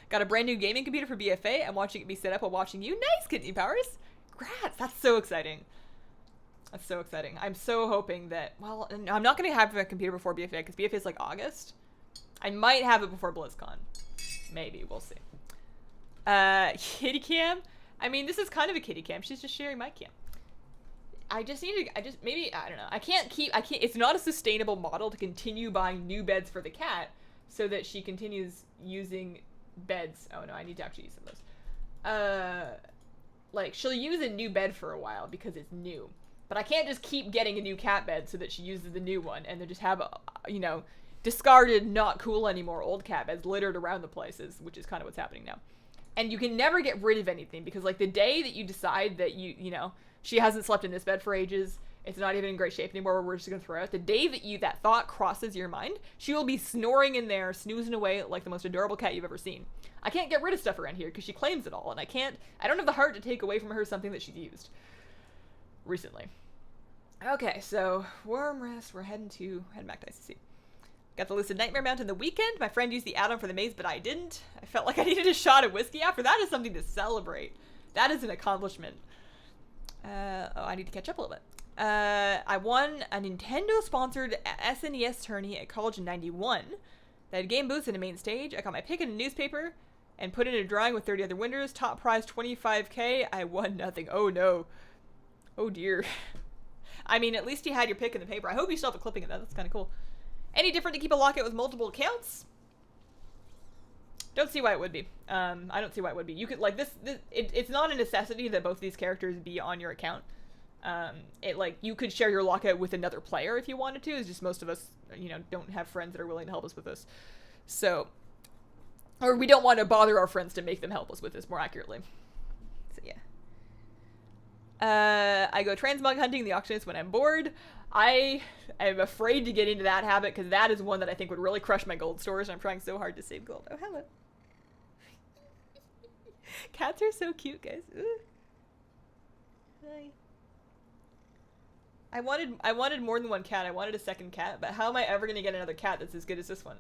Got a brand new gaming computer for BFA. I'm watching it be set up while watching you. Nice, Kidney Powers. Grats. That's so exciting. That's so exciting. I'm so hoping that, well, I'm not going to have a computer before BFA because BFA is like August. I might have it before Blizzcon. Maybe. We'll see. Kitty cam? I mean, this is kind of a kitty cam. She's just sharing my cam. I don't know. It's not a sustainable model to continue buying new beds for the cat so that she continues using beds. Oh no, I need to actually use some of those. Like, she'll use a new bed for a while because it's new. But I can't just keep getting a new cat bed so that she uses the new one and then just have, discarded, not cool anymore old cat beds littered around the places, which is kind of what's happening now. And you can never get rid of anything because, like, the day that you decide that she hasn't slept in this bed for ages, it's not even in great shape anymore, we're just gonna throw it out. The day that that thought crosses your mind, she will be snoring in there, snoozing away like the most adorable cat you've ever seen. I can't get rid of stuff around here because she claims it all, and I don't have the heart to take away from her something that she's used recently. Okay, so warm rest, we're heading back to ICC. Got the Lucid Nightmare mount in the weekend. My friend used the add-on for the maze, but I didn't. I felt like I needed a shot of whiskey after. That is something to celebrate. That is an accomplishment. I need to catch up a little bit. I won a Nintendo-sponsored SNES tourney at college in 91. They had game booths and a main stage. I got my pick in a newspaper and put in a drawing with 30 other winners. Top prize $25K. I won nothing. Oh no. Oh dear. I mean, at least you had your pick in the paper. I hope you still have a clipping of that. That's kind of cool. Any different to keep a lockout with multiple accounts? Don't see why it would be. I don't see why it would be. You could, like, it's not a necessity that both these characters be on your account. You could share your lockout with another player if you wanted to. It's just most of us, don't have friends that are willing to help us with this. So, or we don't want to bother our friends to make them help us with this, more accurately. So, yeah. I go transmog hunting in the auctionist when I'm bored. I am afraid to get into that habit because that is one that I think would really crush my gold stores, and I'm trying so hard to save gold. Oh, hello. Cats are so cute, guys. Ooh. Hi. I wanted more than one cat. I wanted a second cat, but how am I ever going to get another cat that's as good as this one?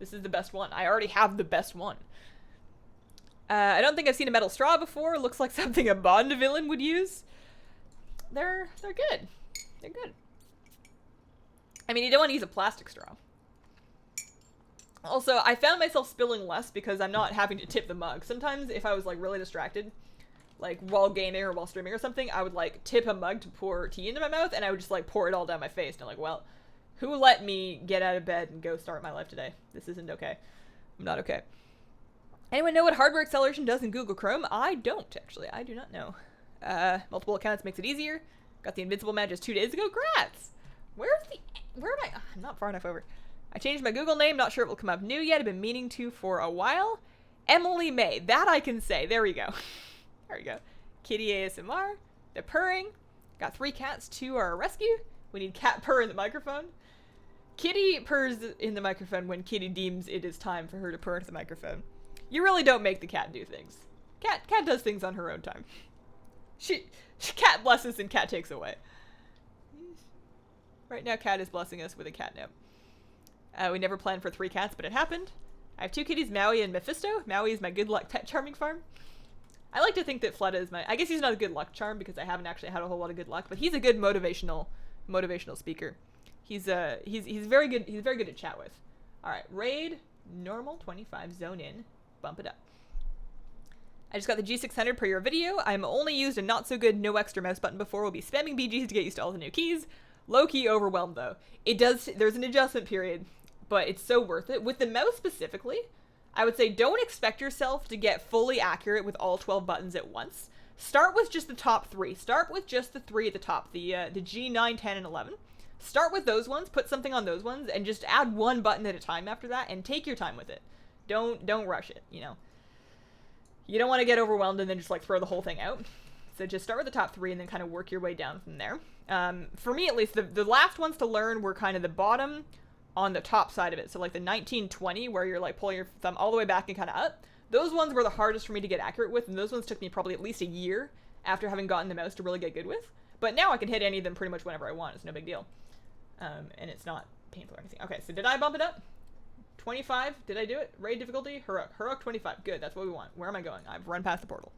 This is the best one. I already have the best one. I don't think I've seen a metal straw before. Looks like something a Bond villain would use. They're good. They're good. I mean, you don't want to use a plastic straw. Also, I found myself spilling less because I'm not having to tip the mug. Sometimes if I was, like, really distracted, like, while gaming or while streaming or something, I would, like, tip a mug to pour tea into my mouth, and I would just, like, pour it all down my face. And I'm like, well, who let me get out of bed and go start my life today? This isn't okay. I'm not okay. Anyone know what hardware acceleration does in Google Chrome? I don't, actually. I do not know. Multiple accounts makes it easier. Got the Invincible Badge just 2 days ago. Grats! Where am I? Oh, I'm not far enough over. I changed my Google name. Not sure it will come up new yet. I've been meaning to for a while. Emily May. That I can say. There we go. There we go. Kitty ASMR. The purring. Got 3 cats to our rescue. We need cat purr in the microphone. Kitty purrs in the microphone when Kitty deems it is time for her to purr into the microphone. You really don't make the cat do things. Cat does things on her own time. Cat blesses and cat takes away. Right now, cat is blessing us with a catnip. We never planned for 3 cats, but it happened. I have 2 kitties, Maui and Mephisto. Maui is my good luck pet charming farm. I like to think that Fleta is my... I guess he's not a good luck charm because I haven't actually had a whole lot of good luck, but he's a good motivational speaker. He's very good. He's very good to chat with. All right, raid normal 25 zone in, bump it up. I just got the G600 per your video. I'm only used a not so good no extra mouse button before. We'll be spamming BGs to get used to all the new keys. Low key overwhelmed though. There's an adjustment period, but it's so worth it. With the mouse specifically, I would say don't expect yourself to get fully accurate with all 12 buttons at once. Start with just the top 3. Start with just the 3 at the top, the G9, 10, and 11. Start with those ones, put something on those ones, and just add 1 button at a time after that, and take your time with it. Don't rush it, you know. You don't want to get overwhelmed and then just like throw the whole thing out. So just start with the top 3 and then kind of work your way down from there. For me at least, the last ones to learn were kind of the bottom on the top side of it. So like the 1920 where you're like pulling your thumb all the way back and kind of up. Those ones were the hardest for me to get accurate with, and those ones took me probably at least a year after having gotten the mouse to really get good with. But now I can hit any of them pretty much whenever I want. It's no big deal. And it's not painful or anything. Okay, so did I bump it up? 25? Did I do it? Raid difficulty? Heroic 25. Good, that's what we want. Where am I going? I've run past the portal.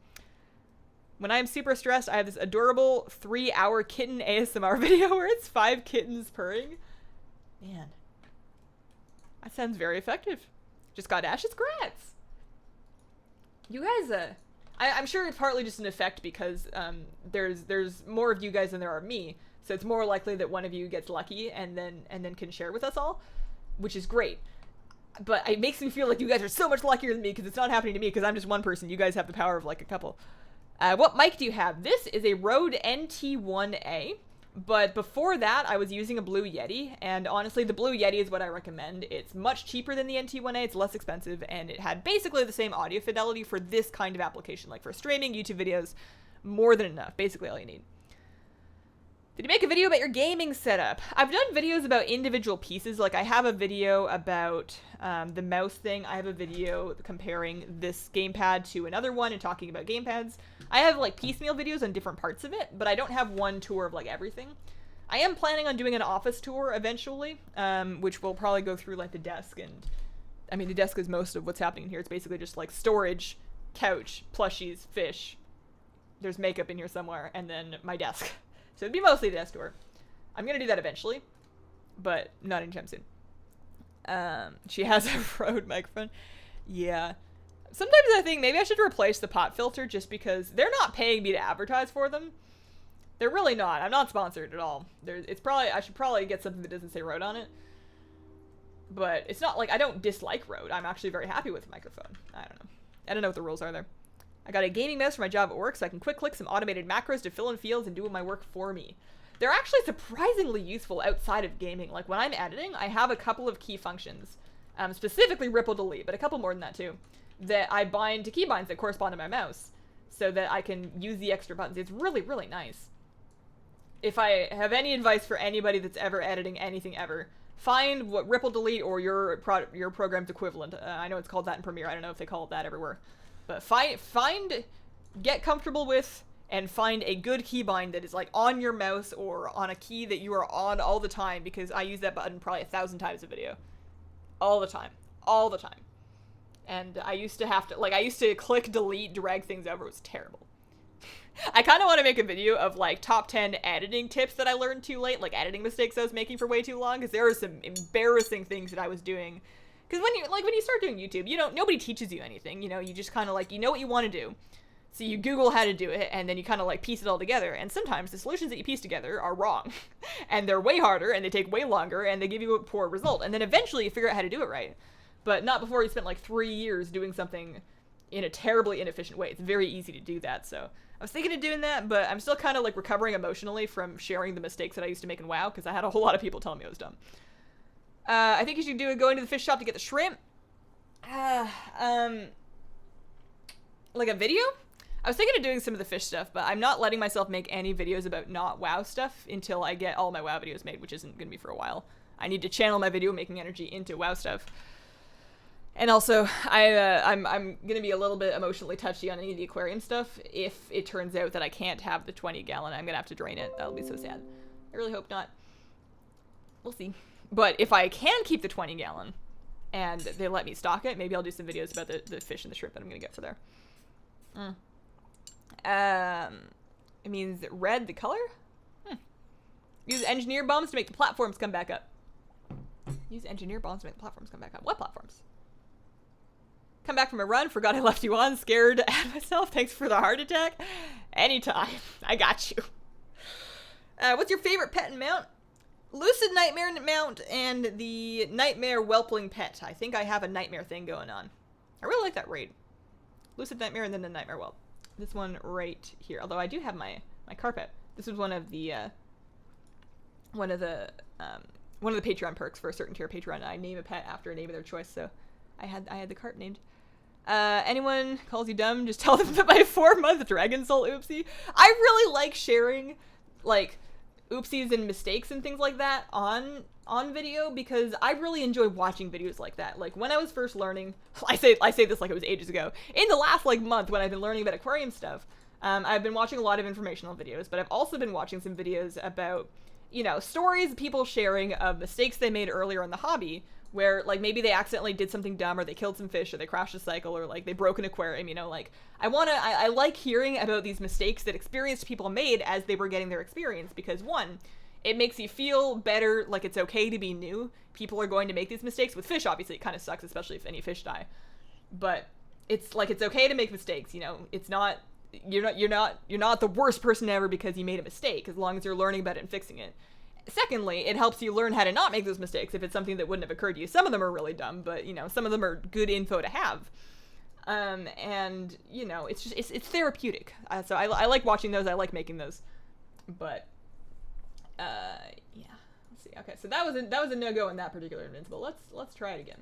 When I am super stressed, I have this adorable 3-hour kitten ASMR video where it's 5 kittens purring. Man. That sounds very effective. Just got Ash's grats. You guys, I'm sure it's partly just an effect because there's more of you guys than there are me. So it's more likely that one of you gets lucky and then can share with us all, which is great. But it makes me feel like you guys are so much luckier than me because it's not happening to me because I'm just one person. You guys have the power of like a couple. What mic do you have? This is a Rode NT1A, but before that I was using a Blue Yeti, and honestly the Blue Yeti is what I recommend. It's much cheaper than the NT1A, it's less expensive, and it had basically the same audio fidelity for this kind of application, like for streaming, YouTube videos, more than enough, basically all you need. Did you make a video about your gaming setup? I've done videos about individual pieces. Like I have a video about the mouse thing. I have a video comparing this gamepad to another one and talking about gamepads. I have like piecemeal videos on different parts of it, but I don't have one tour of like everything. I am planning on doing an office tour eventually, which will probably go through like the desk, and I mean the desk is most of what's happening here. It's basically just like storage, couch, plushies, fish. There's makeup in here somewhere, and then my desk. So it'd be mostly a desk tour. I'm going to do that eventually, but not anytime soon. She has a Rode microphone. Yeah. Sometimes I think maybe I should replace the pop filter just because they're not paying me to advertise for them. They're really not. I'm not sponsored at all. I should probably get something that doesn't say Rode on it. But it's not like I don't dislike Rode. I'm actually very happy with the microphone. I don't know. I don't know what the rules are there. I got a gaming mouse for my job at work so I can quick click some automated macros to fill in fields and do my work for me. They're actually surprisingly useful outside of gaming. Like when I'm editing, I have a couple of key functions, specifically ripple delete, but a couple more than that too, that I bind to keybinds that correspond to my mouse so that I can use the extra buttons. It's really, really nice. If I have any advice for anybody that's ever editing anything ever, find what ripple delete or your program's equivalent. I know it's called that in Premiere. I don't know if they call it that everywhere. But get comfortable with and find a good keybind that is like on your mouse or on a key that you are on all the time, because I use that button probably 1,000 times a video. All the time. And I used to click delete, drag things over. It was terrible. I kind of want to make a video of like top 10 editing tips that I learned too late, like editing mistakes I was making for way too long, because there are some embarrassing things that I was doing. Because when you start doing YouTube, nobody teaches you anything, you just kind of like, you know what you want to do. So you Google how to do it, and then you kind of like piece it all together. And sometimes the solutions that you piece together are wrong. And they're way harder, and they take way longer, and they give you a poor result. And then eventually you figure out how to do it right. But not before you spent like 3 years doing something in a terribly inefficient way. It's very easy to do that. So I was thinking of doing that, but I'm still kind of like recovering emotionally from sharing the mistakes that I used to make in WoW, because I had a whole lot of people telling me I was dumb. I think you should go into the fish shop to get the shrimp. Like a video? I was thinking of doing some of the fish stuff, but I'm not letting myself make any videos about not WoW stuff until I get all my WoW videos made, which isn't going to be for a while. I need to channel my video making energy into WoW stuff. And also, I'm gonna be a little bit emotionally touchy on any of the aquarium stuff. If it turns out that I can't have the 20-gallon, I'm gonna have to drain it. That'll be so sad. I really hope not. We'll see. But if I can keep the 20-gallon and they let me stock it, maybe I'll do some videos about the fish and the shrimp that I'm gonna get for there. It means red, the color? Use engineer bombs to make the platforms come back up. Use engineer bombs to make the platforms come back up. What platforms? Come back from a run, forgot I left you on, scared at myself, thanks for the heart attack. Anytime, I got you. What's your favorite pet and mount? Lucid Nightmare mount and the Nightmare Whelpling pet. I think I have a Nightmare thing going on. I really like that raid. Lucid Nightmare and then the Nightmare Whelp. This one right here, although I do have my carpet. This was one of the Patreon perks for a certain tier of Patreon. I name a pet after a name of their choice, so I had the carp named. Anyone calls you dumb, just tell them that my 4-month Dragon Soul oopsie. I really like sharing, like, oopsies and mistakes and things like that on video, because I really enjoy watching videos like that. Like, when I was first learning, I say this like it was ages ago, in the last, like, month when I've been learning about aquarium stuff, I've been watching a lot of informational videos, but I've also been watching some videos about, you know, stories, people sharing of mistakes they made earlier in the hobby, where, like, maybe they accidentally did something dumb, or they killed some fish, or they crashed a cycle, or, like, they broke an aquarium, you know, like, I like hearing about these mistakes that experienced people made as they were getting their experience, because, one, it makes you feel better, like it's okay to be new. People are going to make these mistakes. With fish, obviously, it kind of sucks, especially if any fish die. But it's, like, it's okay to make mistakes, you know? It's not, you're not the worst person ever because you made a mistake, as long as you're learning about it and fixing it. Secondly, it helps you learn how to not make those mistakes if it's something that wouldn't have occurred to you. Some of them are really dumb, but, you know, some of them are good info to have. And, you know, it's just, it's therapeutic. So I like watching those, I like making those. But, yeah. Let's see. Okay, so that was a no-go in that particular Invincible. Let's try it again.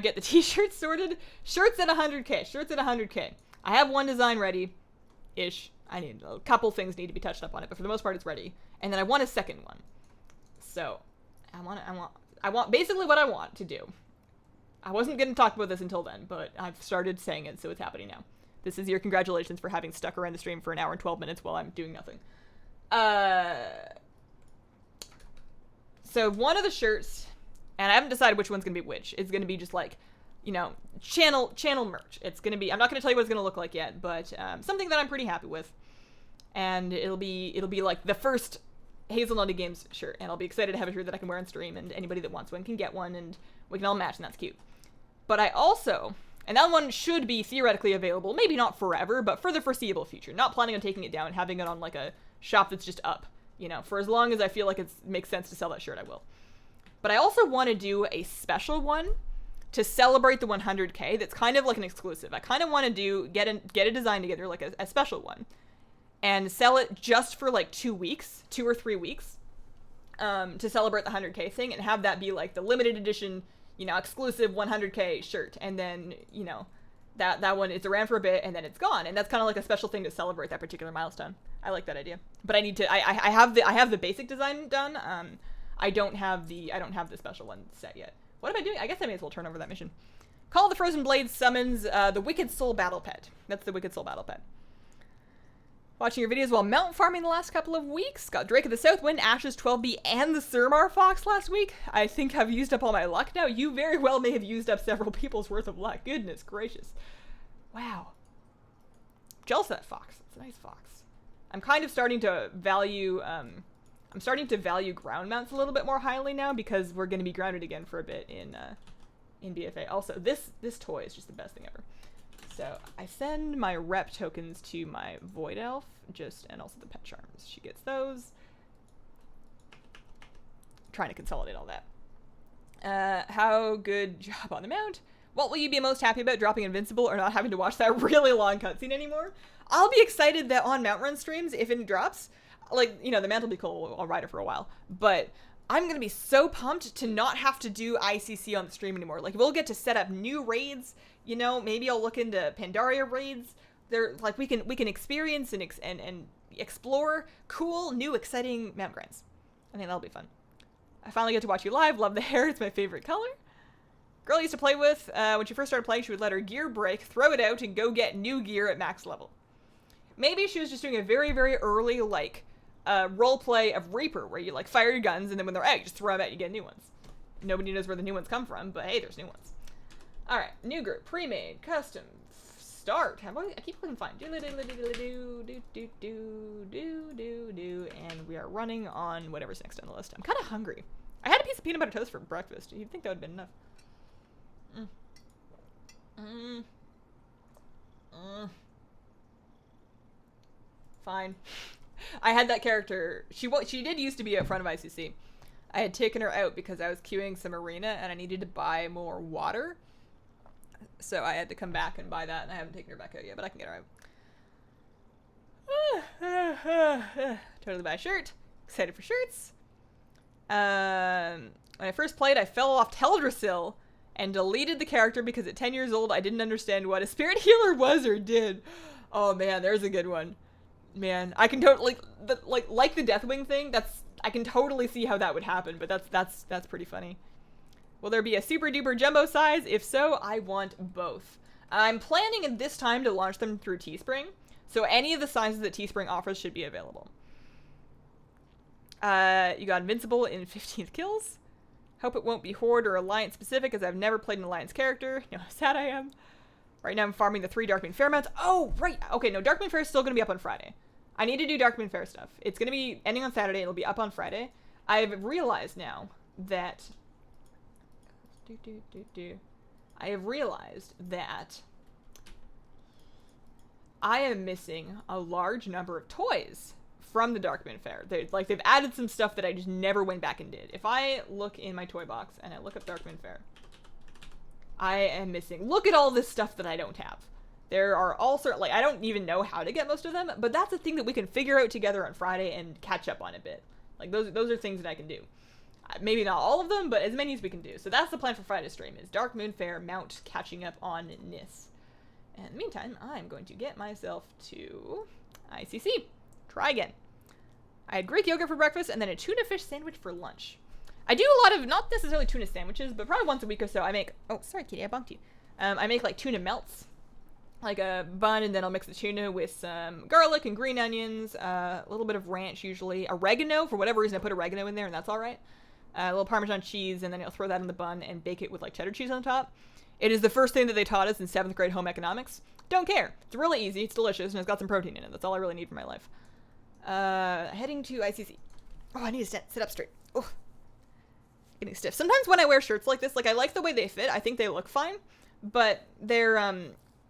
Get the t-shirts sorted. Shirts at 100k. Shirts at 100k. I have one design ready-ish. I need a couple things need to be touched up on it, but for the most part it's ready. And then I want a second one. So, I want basically what I want to do. I wasn't going to talk about this until then, but I've started saying it, so it's happening now. This is your congratulations for having stuck around the stream for an hour and 12 minutes while I'm doing nothing. So one of the shirts, and I haven't decided which one's going to be which. It's going to be just like, you know, channel merch. It's going to be, I'm not going to tell you what it's going to look like yet, but something that I'm pretty happy with. And it'll be like the first Hazelnutty Games shirt, and I'll be excited to have a shirt that I can wear on stream, and anybody that wants one can get one, and we can all match, and that's cute. But I also, and that one should be theoretically available, maybe not forever, but for the foreseeable future. Not planning on taking it down and having it on like a shop that's just up, you know, for as long as I feel like it makes sense to sell that shirt, I will. But I also want to do a special one to celebrate the 100k that's kind of like an exclusive. I kind of want to get a design together, like a special one, and sell it just for like 2 or 3 weeks, to celebrate the 100k thing, and have that be like the limited edition, you know, exclusive 100k shirt. And then, you know, that one is around for a bit and then it's gone. And that's kind of like a special thing to celebrate that particular milestone. I like that idea. But I need to, I have the basic design done. I don't have the special one set yet. What am I doing? I guess I may as well turn over that mission. Call of the Frozen Blades summons the Wicked Soul Battle Pet. That's the Wicked Soul Battle Pet. Watching your videos while mountain farming the last couple of weeks. Got Drake of the Southwind, Ashes 12B, and the Surmar Fox last week. I think I've used up all my luck now. You very well may have used up several people's worth of luck. Goodness gracious. Wow. Jealous of that fox. It's a nice fox. I'm kind of starting to value, ground mounts a little bit more highly now, because we're going to be grounded again for a bit in BFA. Also, this toy is just the best thing ever. So I send my rep tokens to my Void Elf, and also the pet charms. She gets those. Trying to consolidate all that. How good job on the mount. What will you be most happy about, dropping Invincible or not having to watch that really long cutscene anymore? I'll be excited that on Mount Run streams, if it drops, like, you know, the mount will be cool. I'll ride it for a while. But I'm going to be so pumped to not have to do ICC on the stream anymore. Like, we'll get to set up new raids. You know, maybe I'll look into Pandaria raids. They're like, we can experience and explore cool, new, exciting mount grinds. I think that'll be fun. I finally get to watch you live. Love the hair. It's my favorite color. Girl I used to play with, when she first started playing, she would let her gear break, throw it out, and go get new gear at max level. Maybe she was just doing a very, very early, like, role play of Reaper, where you, like, fire your guns, and then when they're out, you just throw them out, you get new ones. Nobody knows where the new ones come from, but hey, there's new ones. Alright, new group, pre-made, custom, start. I keep clicking fine. And we are running on whatever's next on the list. I'm kind of hungry. I had a piece of peanut butter toast for breakfast. You'd think that would have been enough. Fine. I had that character. She did used to be a friend of ICC. I had taken her out because I was queuing some arena and I needed to buy more water. So I had to come back and buy that, and I haven't taken her back out yet, but I can get her out. Totally buy a shirt. Excited for shirts. When I first played, I fell off Teldrassil and deleted the character because at 10 years old, I didn't understand what a spirit healer was or did. Oh man, there's a good one. Man, I can totally, like the Deathwing thing, I can totally see how that would happen, but that's pretty funny. Will there be a super duper jumbo size? If so, I want both. I'm planning at this time to launch them through Teespring, so any of the sizes that Teespring offers should be available. You got Invincible in 15th kills. Hope it won't be Horde or Alliance specific, as I've never played an Alliance character. You know how sad I am. Right now I'm farming the 3 Darkmoon Fair mounts. Oh, right. Okay, no, Darkmoon Fair is still going to be up on Friday. I need to do Darkmoon Fair stuff. It's going to be ending on Saturday. It'll be up on Friday. I've realized now that... I have realized that I am missing a large number of toys from the Darkmoon Fair. They've added some stuff that I just never went back and did. If I look in my toy box and I look up Darkmoon Fair, I am missing. Look at all this stuff that I don't have. There are all sorts, like, I don't even know how to get most of them, but that's a thing that we can figure out together on Friday and catch up on a bit. Like, those are things that I can do. Maybe not all of them, but as many as we can do. So that's the plan for Friday's stream, is Darkmoon Fair mount catching up on Nis. And in the meantime, I'm going to get myself to ICC. Try again. I had Greek yogurt for breakfast and then a tuna fish sandwich for lunch. I do a lot of, not necessarily tuna sandwiches, but probably once a week or so I make, oh, sorry kitty, I bumped you. I make like tuna melts. Like a bun, and then I'll mix the tuna with some garlic and green onions, a little bit of ranch usually, oregano, for whatever reason I put oregano in there and that's alright. A little Parmesan cheese, and then I'll throw that in the bun and bake it with like cheddar cheese on top. It is the first thing that they taught us in 7th grade home economics. Don't care. It's really easy, it's delicious, and it's got some protein in it. That's all I really need for my life. Heading to ICC. Oh, I need to sit up straight. Oh, getting stiff. Sometimes when I wear shirts like this, like I like the way they fit. I think they look fine, but they're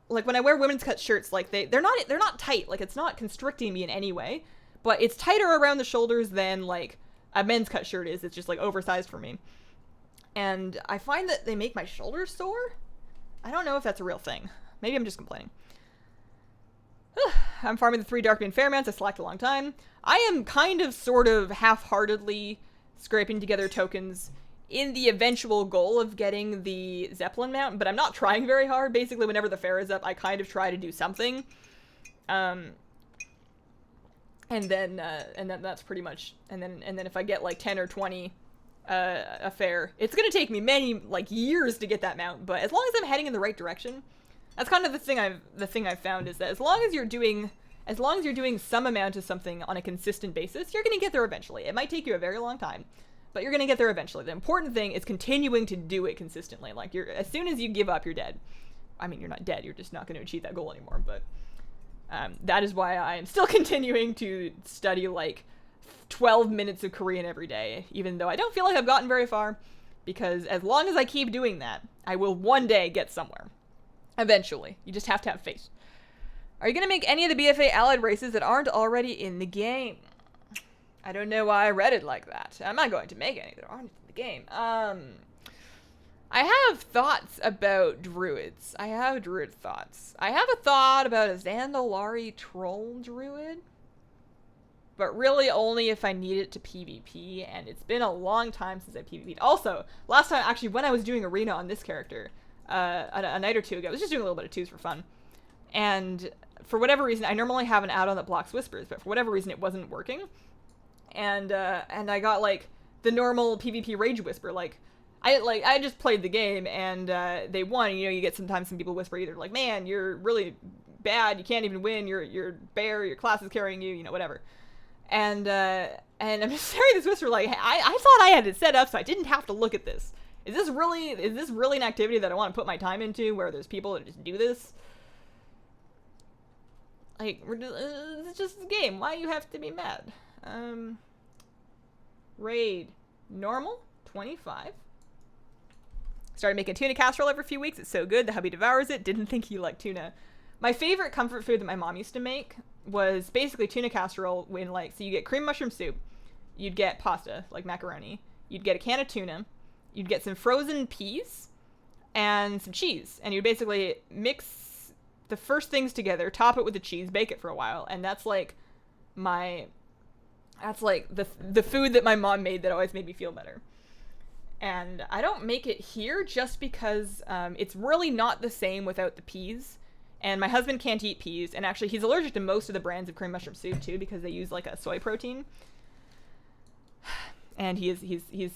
like when I wear women's cut shirts, like they're not tight. Like it's not constricting me in any way, but it's tighter around the shoulders than like a men's cut shirt is. It's just like oversized for me. And I find that they make my shoulders sore. I don't know if that's a real thing. Maybe I'm just complaining. I'm farming the 3 Darkmoon Fair mounts. I slacked a long time. I am kind of sort of half-heartedly scraping together tokens in the eventual goal of getting the Zeppelin mount, but I'm not trying very hard. Basically, whenever the fair is up, I kind of try to do something. And then that's pretty much, and then if I get like 10 or 20 a fair, it's gonna take me many like years to get that mount, but as long as I'm heading in the right direction, that's kind of the thing I've found, is that as long as you're doing some amount of something on a consistent basis, you're gonna get there eventually. It might take you a very long time, but you're gonna get there eventually. The important thing is continuing to do it consistently. Like as soon as you give up, you're dead. I mean, you're not dead, you're just not gonna achieve that goal anymore, but that is why I am still continuing to study like 12 minutes of Korean every day, even though I don't feel like I've gotten very far, because as long as I keep doing that, I will one day get somewhere. Eventually. You just have to have faith. Are you going to make any of the BFA allied races that aren't already in the game? I don't know why I read it like that. I'm not going to make any that aren't in the game. I have thoughts about druids. I have druid thoughts. I have a thought about a Zandalari troll druid, but really only if I need it to PvP, and it's been a long time since I PvP'd. Also, last time, actually, when I was doing arena on this character, a night or two ago, I was just doing a little bit of twos for fun, and for whatever reason, I normally have an add-on that blocks whispers, but for whatever reason, it wasn't working, and I got, like, the normal PvP Rage Whisper. Like, I just played the game, and they won. You know, you get sometimes some people whisper either like, man, you're really bad, you can't even win, you're bear, your class is carrying you, you know, whatever. And I'm just hearing this whisper like, hey, I thought I had it set up so I didn't have to look at this. Is this really an activity that I want to put my time into, where there's people that just do this? Like, it's just a game. Why you have to be mad? Raid. Normal. 25. Started making tuna casserole every few weeks. It's so good. The hubby devours it. Didn't think he liked tuna. My favorite comfort food that my mom used to make was basically tuna casserole when, like, so you get cream mushroom soup. You'd get pasta, like macaroni. You'd get a can of tuna. You'd get some frozen peas and some cheese. And you'd basically mix the first things together, top it with the cheese, bake it for a while. And that's like the food that my mom made that always made me feel better. And I don't make it here just because it's really not the same without the peas. And my husband can't eat peas. And actually, he's allergic to most of the brands of cream mushroom soup, too, because they use, like, a soy protein. And he's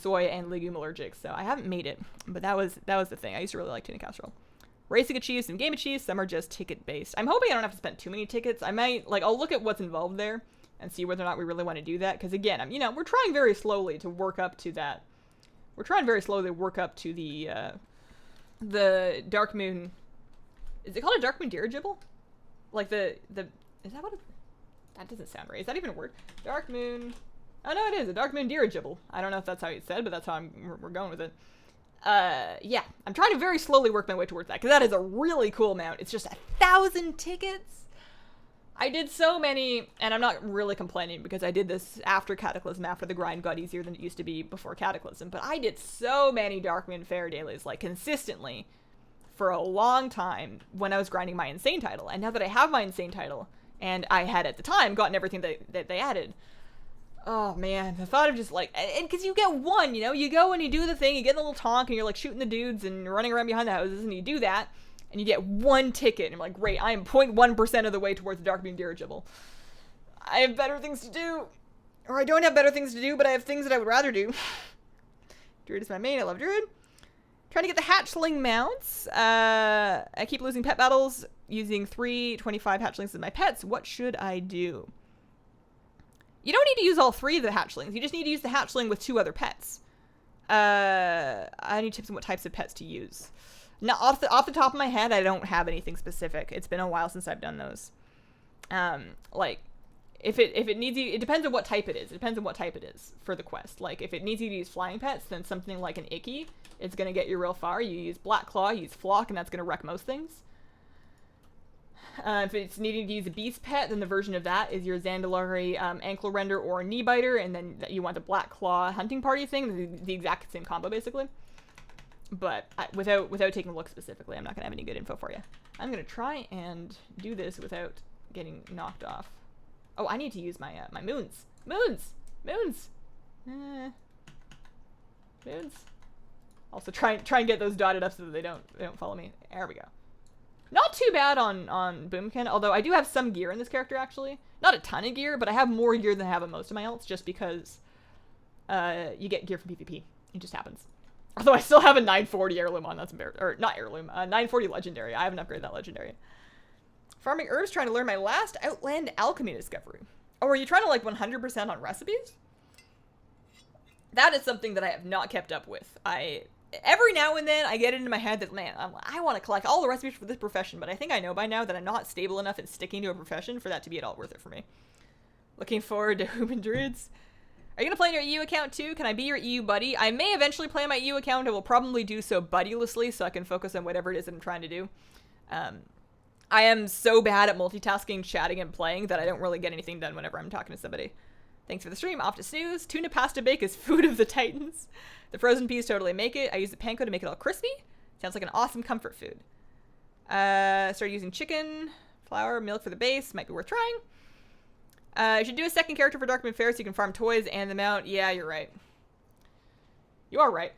soy and legume allergic, so I haven't made it. But that was the thing. I used to really like tuna casserole. Racing achieves some game achieves. Some are just ticket-based. I'm hoping I don't have to spend too many tickets. I might, like, I'll look at what's involved there and see whether or not we really want to do that. Because, again, we're trying very slowly to work up to that. We're trying very slowly to work up to the Dark Moon. Is it called a Dark Moon dirigible? Like is that what that doesn't sound right. Is that even a word? Dark Moon. Oh, no, it is. A Dark Moon dirigible. I don't know if that's how it's said, but that's how we're going with it. Yeah. I'm trying to very slowly work my way towards that, because that is a really cool mount. It's just 1,000 tickets. I did so many, and I'm not really complaining, because I did this after Cataclysm, after the grind got easier than it used to be before Cataclysm, but I did so many Dark Moon Fair dailies, like, consistently, for a long time, when I was grinding my Insane title. And now that I have my Insane title, and I had at the time gotten everything that they added, oh man, the thought of just like, and because you get one, you go and you do the thing, you get in a little tonk, and you're like shooting the dudes and running around behind the houses, and you do that, and you get one ticket, and you're like, great, I am 0.1% of the way towards the Dark Moon dirigible. I have better things to do. Or I don't have better things to do, but I have things that I would rather do. Druid is my main, I love Druid. Trying to get the hatchling mounts. I keep losing pet battles using 325 hatchlings as my pets. What should I do? You don't need to use all 3 of the hatchlings. You just need to use the hatchling with 2 other pets. I need tips on what types of pets to use. Now, off the top of my head, I don't have anything specific. It's been a while since I've done those. Like, if it needs you, it depends on what type it is. It depends on what type it is for the quest. Like, if it needs you to use flying pets, then something like an Icky, it's going to get you real far. You use Black Claw, you use Flock, and that's going to wreck most things. If it's needing to use a beast pet, then the version of that is your Zandalari Ankle Render or Knee Biter, and then you want the Black Claw Hunting Party thing, the exact same combo, basically. But without taking a look specifically, I'm not going to have any good info for you. I'm going to try and do this without getting knocked off. Oh, I need to use my my moons. Moons! Also, try and get those dotted up so that they don't follow me. There we go. Not too bad on Boomkin, although I do have some gear in this character, actually. Not a ton of gear, but I have more gear than I have on most of my ults, just because you get gear from PvP. It just happens. Although I still have a 940 heirloom on, that's embarrassing. Or, not heirloom, 940 legendary. I haven't upgraded that legendary. Farming herbs, trying to learn my last Outland alchemy discovery. Oh, are you trying to, like, 100% on recipes? That is something that I have not kept up with. Every now and then, I get it into my head that, man, I want to collect all the recipes for this profession, but I think I know by now that I'm not stable enough in sticking to a profession for that to be at all worth it for me. Looking forward to Human Druids. Are you going to play on your EU account too? Can I be your EU buddy? I may eventually play on my EU account. I will probably do so buddylessly so I can focus on whatever it is that I'm trying to do. I am so bad at multitasking, chatting, and playing that I don't really get anything done whenever I'm talking to somebody. Thanks for the stream. Off to snooze. Tuna pasta bake is food of the titans. The frozen peas totally make it. I use the panko to make it all crispy. Sounds like an awesome comfort food. Started using chicken, flour, milk for the base. Might be worth trying. I should do a second character for Darkmoon Fair so you can farm toys and the mount. Yeah, you're right. You are right.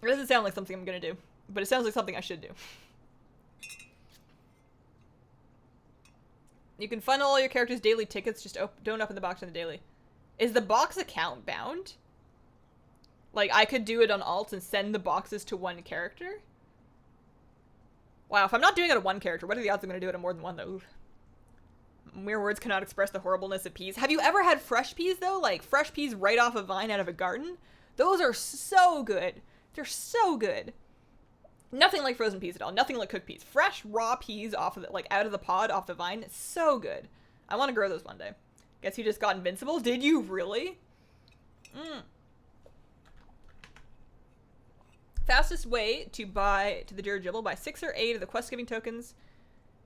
It doesn't sound like something I'm gonna do, but it sounds like something I should do. You can funnel all your characters' daily tickets, just don't open the box on the daily. Is the box account bound? Like, I could do it on alt and send the boxes to one character? Wow, if I'm not doing it on one character, what are the odds I'm going to do it on more than one, though? Mere words cannot express the horribleness of peas. Have you ever had fresh peas, though? Like, fresh peas right off a vine out of a garden? Those are so good. They're so good. Nothing like frozen peas at all. Nothing like cooked peas. Fresh, raw peas off of it, like, out of the pod, off the vine. It's so good. I want to grow those one day. Guess you just got invincible? Did you really? Fastest way to buy to the dirigible, buy 6 or 8 of the quest giving tokens,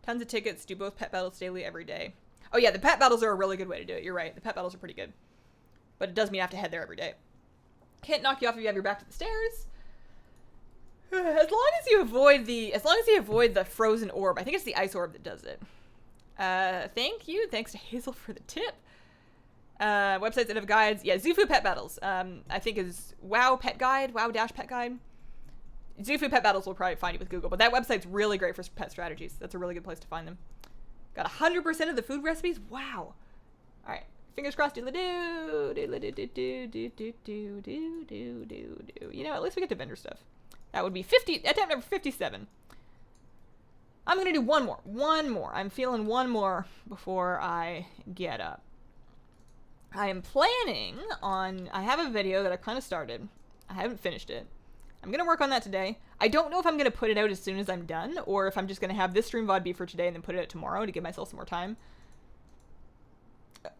tons of tickets, do both pet battles daily every day. Oh yeah, the pet battles are a really good way to do it. You're right. The pet battles are pretty good. But it does mean I have to head there every day. Can't knock you off if you have your back to the stairs. As long as you avoid the frozen orb. I think it's the ice orb that does it. Thank you. Thanks to Hazel for the tip. Websites that have guides. Yeah, Zufu pet battles. I think is WoW pet guide, WoW-pet guide. Zufu pet battles will probably find you with Google, but that website's really great for pet strategies. That's a really good place to find them. Got 100% of the food recipes. Wow. All right. Fingers crossed. Doodle-doo. Doodle-doo-doo-doo-doo-doo-doo-doo. You know, at least we get to vendor stuff. That would be 50. Attempt number 57. I'm going to do one more. One more. I'm feeling one more before I get up. I am planning on... I have a video that I kind of started. I haven't finished it. I'm going to work on that today. I don't know if I'm going to put it out as soon as I'm done, or if I'm just going to have this stream VoD be for today and then put it out tomorrow to give myself some more time.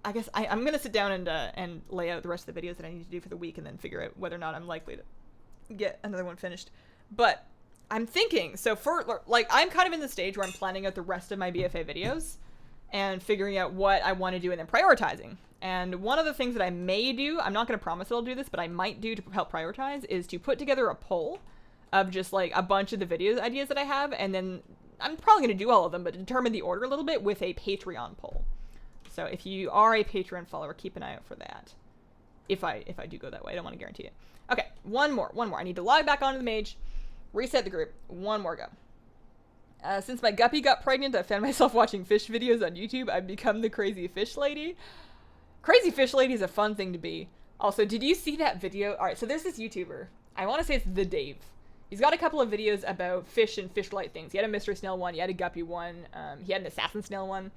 I guess I'm going to sit down and lay out the rest of the videos that I need to do for the week and then figure out whether or not I'm likely to get another one finished. But I'm thinking, so for, like, I'm kind of in the stage where I'm planning out the rest of my BFA videos and figuring out what I want to do and then prioritizing. And one of the things that I may do, I'm not going to promise that I'll do this, but I might do to help prioritize, is to put together a poll of just like a bunch of the video ideas that I have, and then I'm probably going to do all of them, but determine the order a little bit with a Patreon poll. So if you are a Patreon follower, keep an eye out for that. If I do go that way, I don't want to guarantee it. Okay, one more. I need to log back onto the mage, reset the group. One more go. Since my guppy got pregnant, I found myself watching fish videos on YouTube. I've become the crazy fish lady. Crazy fish lady is a fun thing to be. Also, did you see that video? All right, so there's this YouTuber. I want to say it's The Dave. He's got a couple of videos about fish and fish-like things. He had a Mystery Snail one. He had a guppy one. He had an Assassin Snail one.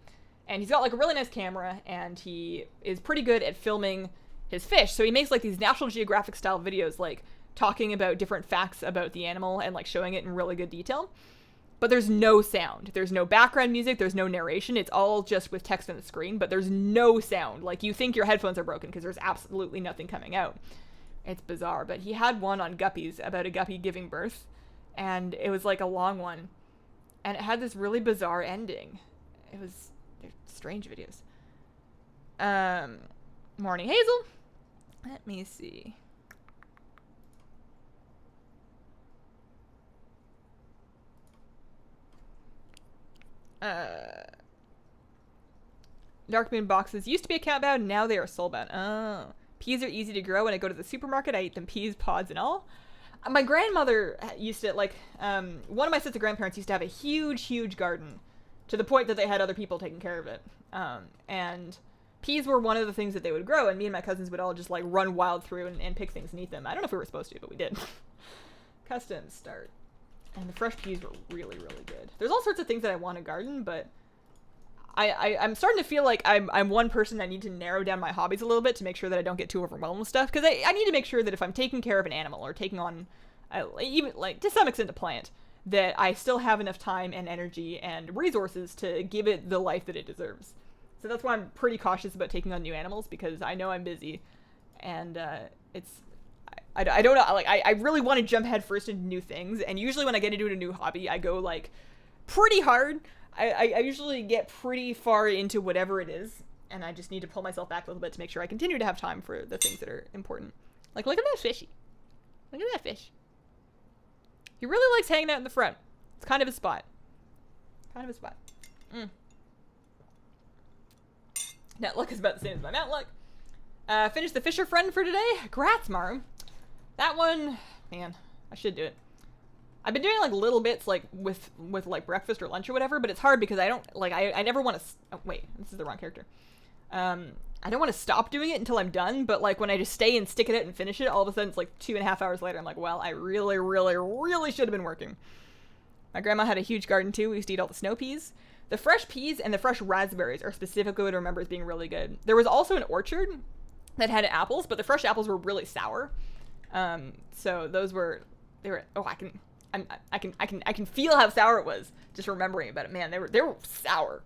And he's got like a really nice camera, and he is pretty good at filming his fish. So he makes like these National Geographic style videos, like talking about different facts about the animal and like showing it in really good detail. But there's no sound. There's no background music. There's no narration. It's all just with text on the screen, but there's no sound. Like, you think your headphones are broken because there's absolutely nothing coming out. It's bizarre. But he had one on guppies, about a guppy giving birth, and it was like a long one. And it had this really bizarre ending. They're strange videos. Morning Hazel. Let me see. Dark Moon boxes used to be account bound, now they are soul bound. Oh. Peas are easy to grow. When I go to the supermarket, I eat them peas, pods, and all. My grandmother used to, like, one of my sets of grandparents used to have a huge garden, to the point that they had other people taking care of it. And peas were one of the things that they would grow, and me and my cousins would all just, like, run wild through and pick things and eat them. I don't know if we were supposed to, but we did. Custom start. And the fresh peas were really good. There's all sorts of things that I want to garden, but I'm starting to feel like I'm one person. I need to narrow down my hobbies a little bit to make sure that I don't get too overwhelmed with stuff. Because I need to make sure that if I'm taking care of an animal or taking on, even like to some extent a plant, that I still have enough time and energy and resources to give it the life that it deserves. So that's why I'm pretty cautious about taking on new animals, because I know I'm busy, and I don't know, like, I really want to jump head first into new things, and usually when I get into a new hobby, I go, like, pretty hard. I usually get pretty far into whatever it is, and I just need to pull myself back a little bit to make sure I continue to have time for the things that are important. Like, look at that fishy. Look at that fish. He really likes hanging out in the front. It's kind of a spot. Now, luck is about the same as my mount luck. Finished the Fisher Friend for today. Grats, Maru. That one, man, I should do it. I've been doing like little bits like with like breakfast or lunch or whatever, but it's hard because I don't like, I never want to, oh, wait, this is the wrong character. I don't want to stop doing it until I'm done, but like when I just stay and stick at it and finish it, all of a sudden it's like 2.5 hours later. I'm like, well, I really, really, really should have been working. My grandma had a huge garden too. We used to eat all the snow peas. The fresh peas and the fresh raspberries are specifically what I remember as being really good. There was also an orchard that had apples, but the fresh apples were really sour. So they were, oh, I can feel how sour it was just remembering about it. Man, they were sour.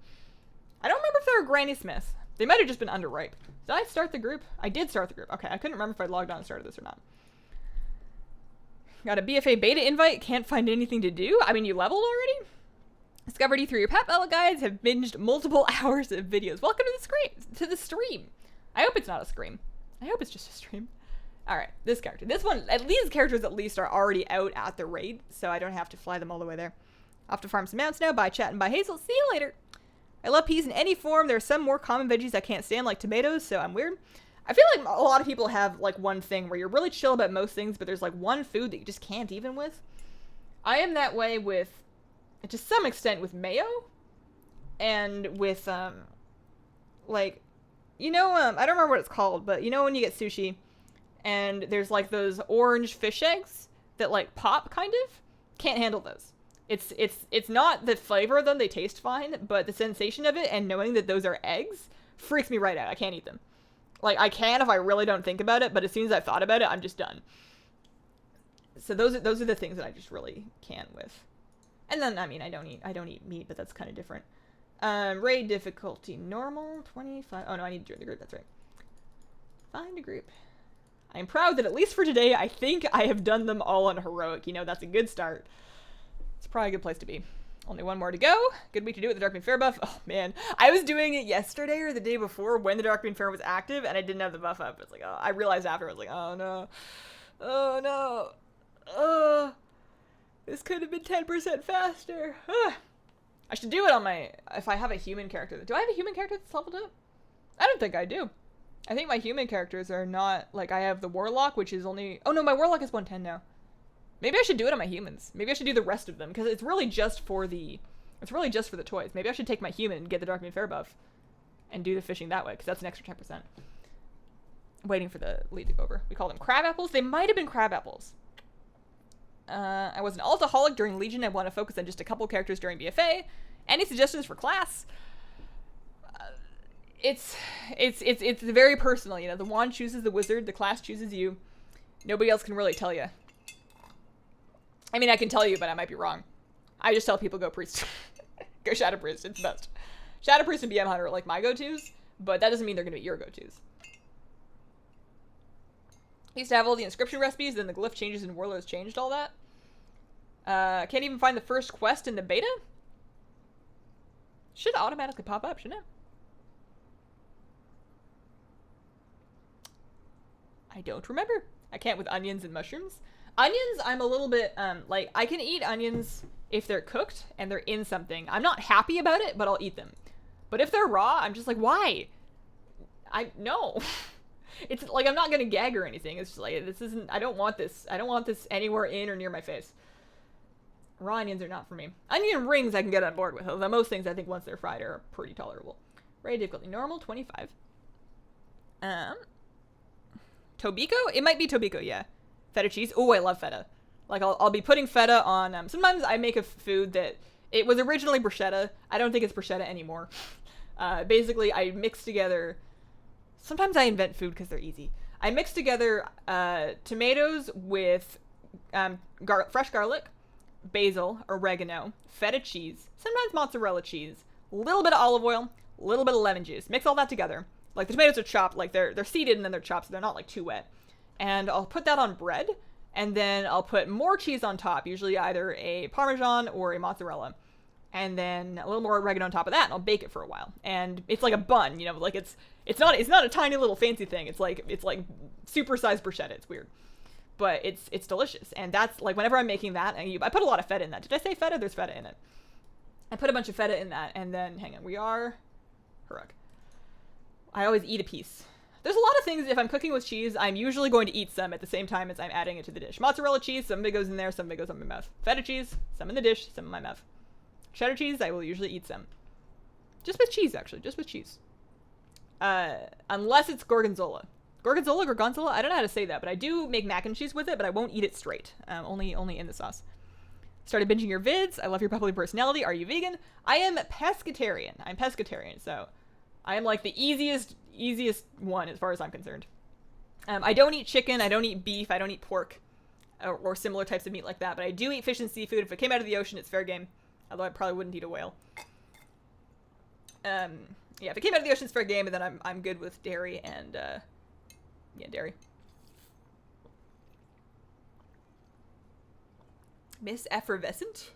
I don't remember if they were Granny Smiths. They might have just been underripe. Did I start the group? I did start the group. Okay, I couldn't remember if I logged on and started this or not. Got a BFA beta invite. Can't find anything to do. I mean, you leveled already? Discovered you through your pet battle guides. Have binged multiple hours of videos. Welcome to the stream. I hope it's not a scream. I hope it's just a stream. Alright, this character. This one, these characters at least are already out at the raid, so I don't have to fly them all the way there. Off to farm some mounts now. Bye, chat, and bye, Hazel. See you later. I love peas in any form. There are some more common veggies I can't stand, like tomatoes, so I'm weird. I feel like a lot of people have, like, one thing where you're really chill about most things, but there's, like, one food that you just can't even with. I am that way with, to some extent, with mayo. And with, like, you know, I don't remember what it's called, but you know when you get sushi, and there's, like, those orange fish eggs that, like, pop, kind of? Can't handle those. It's not the flavor of them, they taste fine, but the sensation of it and knowing that those are eggs freaks me right out. I can't eat them. Like, I can if I really don't think about it, but as soon as I've thought about it, I'm just done. So those are the things that I just really can't with. And then, I mean, I don't eat meat, but that's kind of different. Raid difficulty, normal, 25. Oh no, I need to join the group, that's right. Find a group. I am proud that at least for today, I think I have done them all on heroic. You know, that's a good start. It's probably a good place to be. Only one more to go. Good week to do it with the Darkmoon Fair buff. Oh man, I was doing it yesterday or the day before when the Darkmoon Fair was active and I didn't have the buff up. It's like, oh, I realized after, I was like, oh no. Oh no. Oh, this could have been 10% faster. I should do it on my, if I have a human character. Do I have a human character that's leveled up? I don't think I do. I think my human characters are not, like, I have the Warlock, which is only, oh no, my Warlock is 110 now. Maybe I should do it on my humans. Maybe I should do the rest of them, because it's really just for the toys. Maybe I should take my human and get the Darkmoon Fair buff and do the fishing that way, because that's an extra 10%. Waiting for the lead to go over. We call them crab apples. They might have been crab apples. I was an altaholic during Legion. I want to focus on just a couple characters during BFA. Any suggestions for class? It's very personal, you know. The wand chooses the wizard, the class chooses you. Nobody else can really tell you. I mean, I can tell you, but I might be wrong. I just tell people go priest. Go Shadow Priest, it's the best. Shadow Priest and BM Hunter are like my go-tos, but that doesn't mean they're going to be your go-tos. I used to have all the inscription recipes, then the glyph changes and Warlords changed all that. Can't even find the first quest in the beta? Should automatically pop up, shouldn't it? I don't remember. I can't with onions and mushrooms. Onions, I'm a little bit, like, I can eat onions if they're cooked and they're in something. I'm not happy about it, but I'll eat them. But if they're raw, I'm just like, why? No. It's like, I'm not gonna gag or anything. It's just like, this isn't, I don't want this anywhere in or near my face. Raw onions are not for me. Onion rings I can get on board with, although most things I think once they're fried are pretty tolerable. Raid difficulty, normal, 25. Tobiko? It might be Tobiko, yeah. Feta cheese. Oh, I love feta. Like, I'll be putting feta on, sometimes I make a food that, it was originally bruschetta. I don't think it's bruschetta anymore. Basically, I mix together, sometimes I invent food because they're easy. I mix together tomatoes with fresh garlic, basil, oregano, feta cheese, sometimes mozzarella cheese, a little bit of olive oil, a little bit of lemon juice. Mix all that together. Like, the tomatoes are chopped, like, they're seeded and then they're chopped, so they're not, like, too wet. And I'll put that on bread, and then I'll put more cheese on top, usually either a Parmesan or a mozzarella. And then a little more oregano on top of that, and I'll bake it for a while. And it's like a bun, you know, like, it's not a tiny little fancy thing. It's like super-sized bruschetta. It's weird. But it's delicious. And that's, like, whenever I'm making that, I put a lot of feta in that. Did I say feta? There's feta in it. I put a bunch of feta in that, and then, hang on, we are heroic. I always eat a piece. There's a lot of things, if I'm cooking with cheese, I'm usually going to eat some at the same time as I'm adding it to the dish. Mozzarella cheese, some of it goes in there, some of it goes in my mouth. Feta cheese, some in the dish, some in my mouth. Cheddar cheese, I will usually eat some. Just with cheese, actually, just with cheese. Unless it's gorgonzola. Gorgonzola? I don't know how to say that, but I do make mac and cheese with it, but I won't eat it straight. Only in the sauce. Started binging your vids. I love your bubbly personality. Are you vegan? I am pescatarian. I'm pescatarian, so I am like the easiest one as far as I'm concerned. I don't eat chicken. I don't eat beef. I don't eat pork or similar types of meat like that, but I do eat fish and seafood. If it came out of the ocean, it's fair game. Although I probably wouldn't eat a whale. Yeah, if it came out of the ocean, it's fair game, and then I'm good with dairy and, yeah, dairy. Miss Effervescent?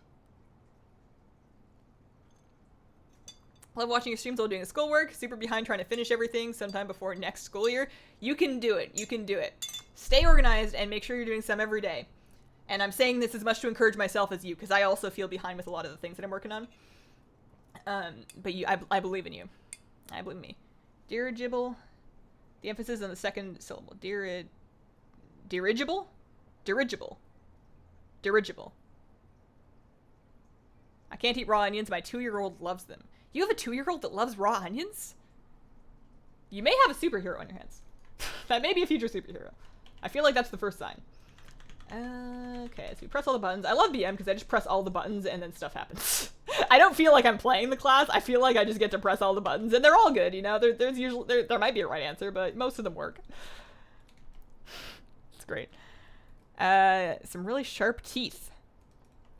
Love watching your streams while doing the schoolwork. Super behind trying to finish everything sometime before next school year. You can do it. You can do it. Stay organized and make sure you're doing some every day. And I'm saying this as much to encourage myself as you, because I also feel behind with a lot of the things that I'm working on. But I believe in you. I believe in me. Dirigible. The emphasis on the second syllable. Dirigible? Dirigible. I can't eat raw onions. My 2-year-old loves them. You have a 2-year-old that loves raw onions? You may have a superhero on your hands. That may be a future superhero. I feel like that's the first sign. Okay, so we press all the buttons. I love BM because I just press all the buttons and then stuff happens. I don't feel like I'm playing the class. I feel like I just get to press all the buttons and they're all good, you know? There's usually, there might be a right answer, but most of them work. It's great. Some really sharp teeth.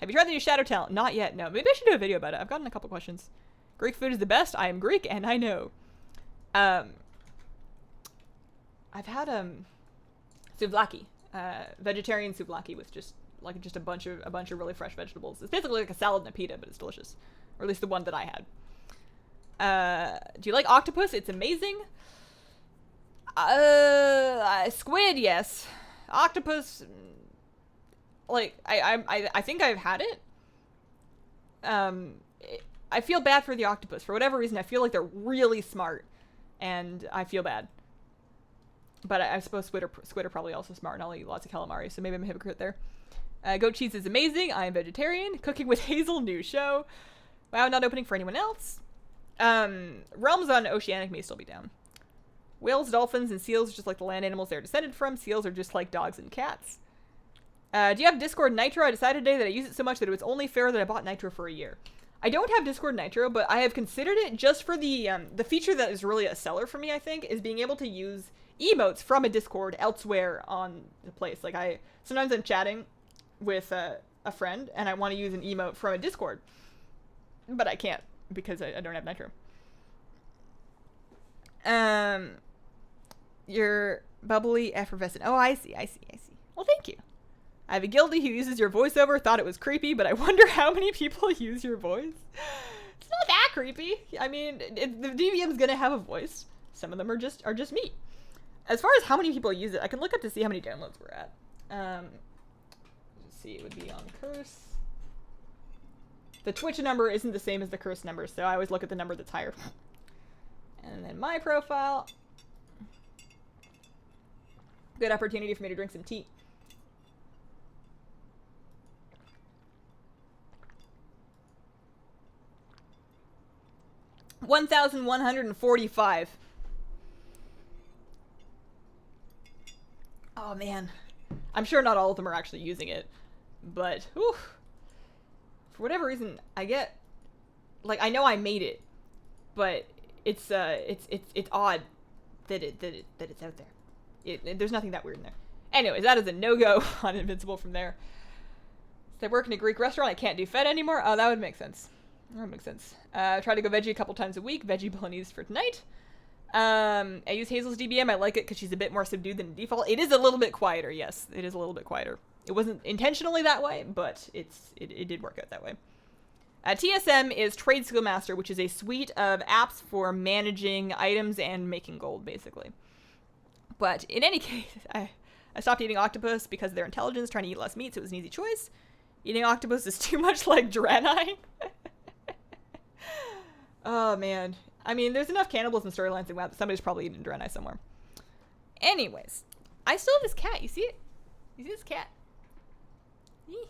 Have you tried the new Shadow Talent? Not yet, no. Maybe I should do a video about it. I've gotten a couple questions. Greek food is the best. I am Greek and I know. I've had souvlaki. Vegetarian souvlaki with just a bunch of really fresh vegetables. It's basically like a salad and a pita, but it's delicious. Or at least the one that I had. Do you like octopus? It's amazing. Squid, yes. Octopus, like I think I've had it. I feel bad for the octopus for whatever reason. I feel like they're really smart, and I feel bad. But I suppose squid are probably also smart, and I'll eat lots of calamari, so maybe I'm a hypocrite there. Goat cheese is amazing. I am vegetarian. Cooking with Hazel, new show. Wow, not opening for anyone else. Realms on Oceanic may still be down. Whales, dolphins, and seals are just like the land animals they're descended from. Seals are just like dogs and cats. Do you have Discord Nitro? I decided today that I use it so much that it was only fair that I bought Nitro for a year. I don't have Discord Nitro, but I have considered it just for the feature that is really a seller for me, I think, is being able to use emotes from a Discord elsewhere on the place. Like sometimes I'm chatting with a friend and I want to use an emote from a Discord, but I can't because I don't have Nitro. You're bubbly effervescent. Oh, I see. Well, thank you. I have a guildie who uses your voiceover, thought it was creepy, but I wonder how many people use your voice. It's not that creepy. I mean, the DVM's gonna have a voice. Some of them are just me. As far as how many people use it, I can look up to see how many downloads we're at. Let's see, it would be on Curse. The Twitch number isn't the same as the Curse number, so I always look at the number that's higher. And then my profile. Good opportunity for me to drink some tea. $1,145. Oh man, I'm sure not all of them are actually using it, but whew, for whatever reason, I get like I know I made it, but it's odd that it's out there. There's nothing that weird in there. Anyways, that is a no-go on Invincible from there. So I work in a Greek restaurant. I can't do fed anymore. Oh, that would make sense. That would make sense. Try to go veggie a couple times a week. Veggie bolognese for tonight. I use Hazel's DBM. I like it because she's a bit more subdued than default. It is a little bit quieter. Yes, it is a little bit quieter. It wasn't intentionally that way, but it did work out that way. TSM is Trade Skill Master, which is a suite of apps for managing items and making gold, basically. But in any case, I stopped eating octopus because of their intelligence, trying to eat less meat, so it was an easy choice. Eating octopus is too much like Draenei. Oh, man. I mean, there's enough cannibalism storylines in WoW that somebody's probably eating Draenei somewhere. Anyways, I still have this cat. You see it? You see this cat? Eee.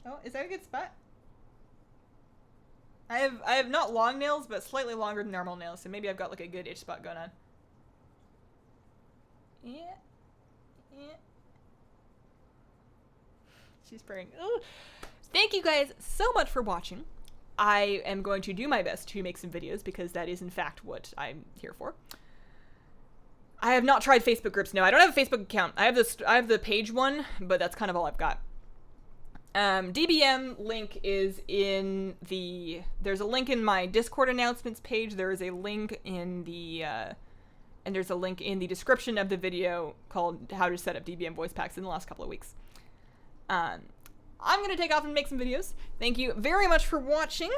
Oh, is that a good spot? I have not long nails, but slightly longer than normal nails, so maybe I've got like a good itch spot going on. Yeah. Yeah. She's purring. Ooh. Thank you guys so much for watching. I am going to do my best to make some videos because that is in fact what I'm here for. I have not tried Facebook groups. No, I don't have a Facebook account. I have the page one, but that's kind of all I've got. DBM link is in the, there's a link in my Discord announcements page. There is a link in the, and there's a link in the description of the video called how to set up DBM voice packs in the last couple of weeks. I'm going to take off and make some videos. Thank you very much for watching.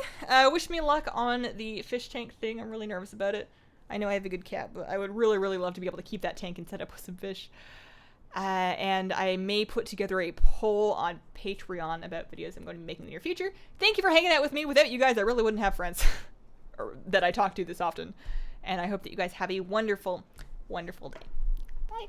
Wish me luck on the fish tank thing. I'm really nervous about it. I know I have a good cat, but I would really, really love to be able to keep that tank and set up with some fish. And I may put together a poll on Patreon about videos I'm going to be making in the near future. Thank you for hanging out with me. Without you guys, I really wouldn't have friends or that I talk to this often. And I hope that you guys have a wonderful, wonderful day. Bye.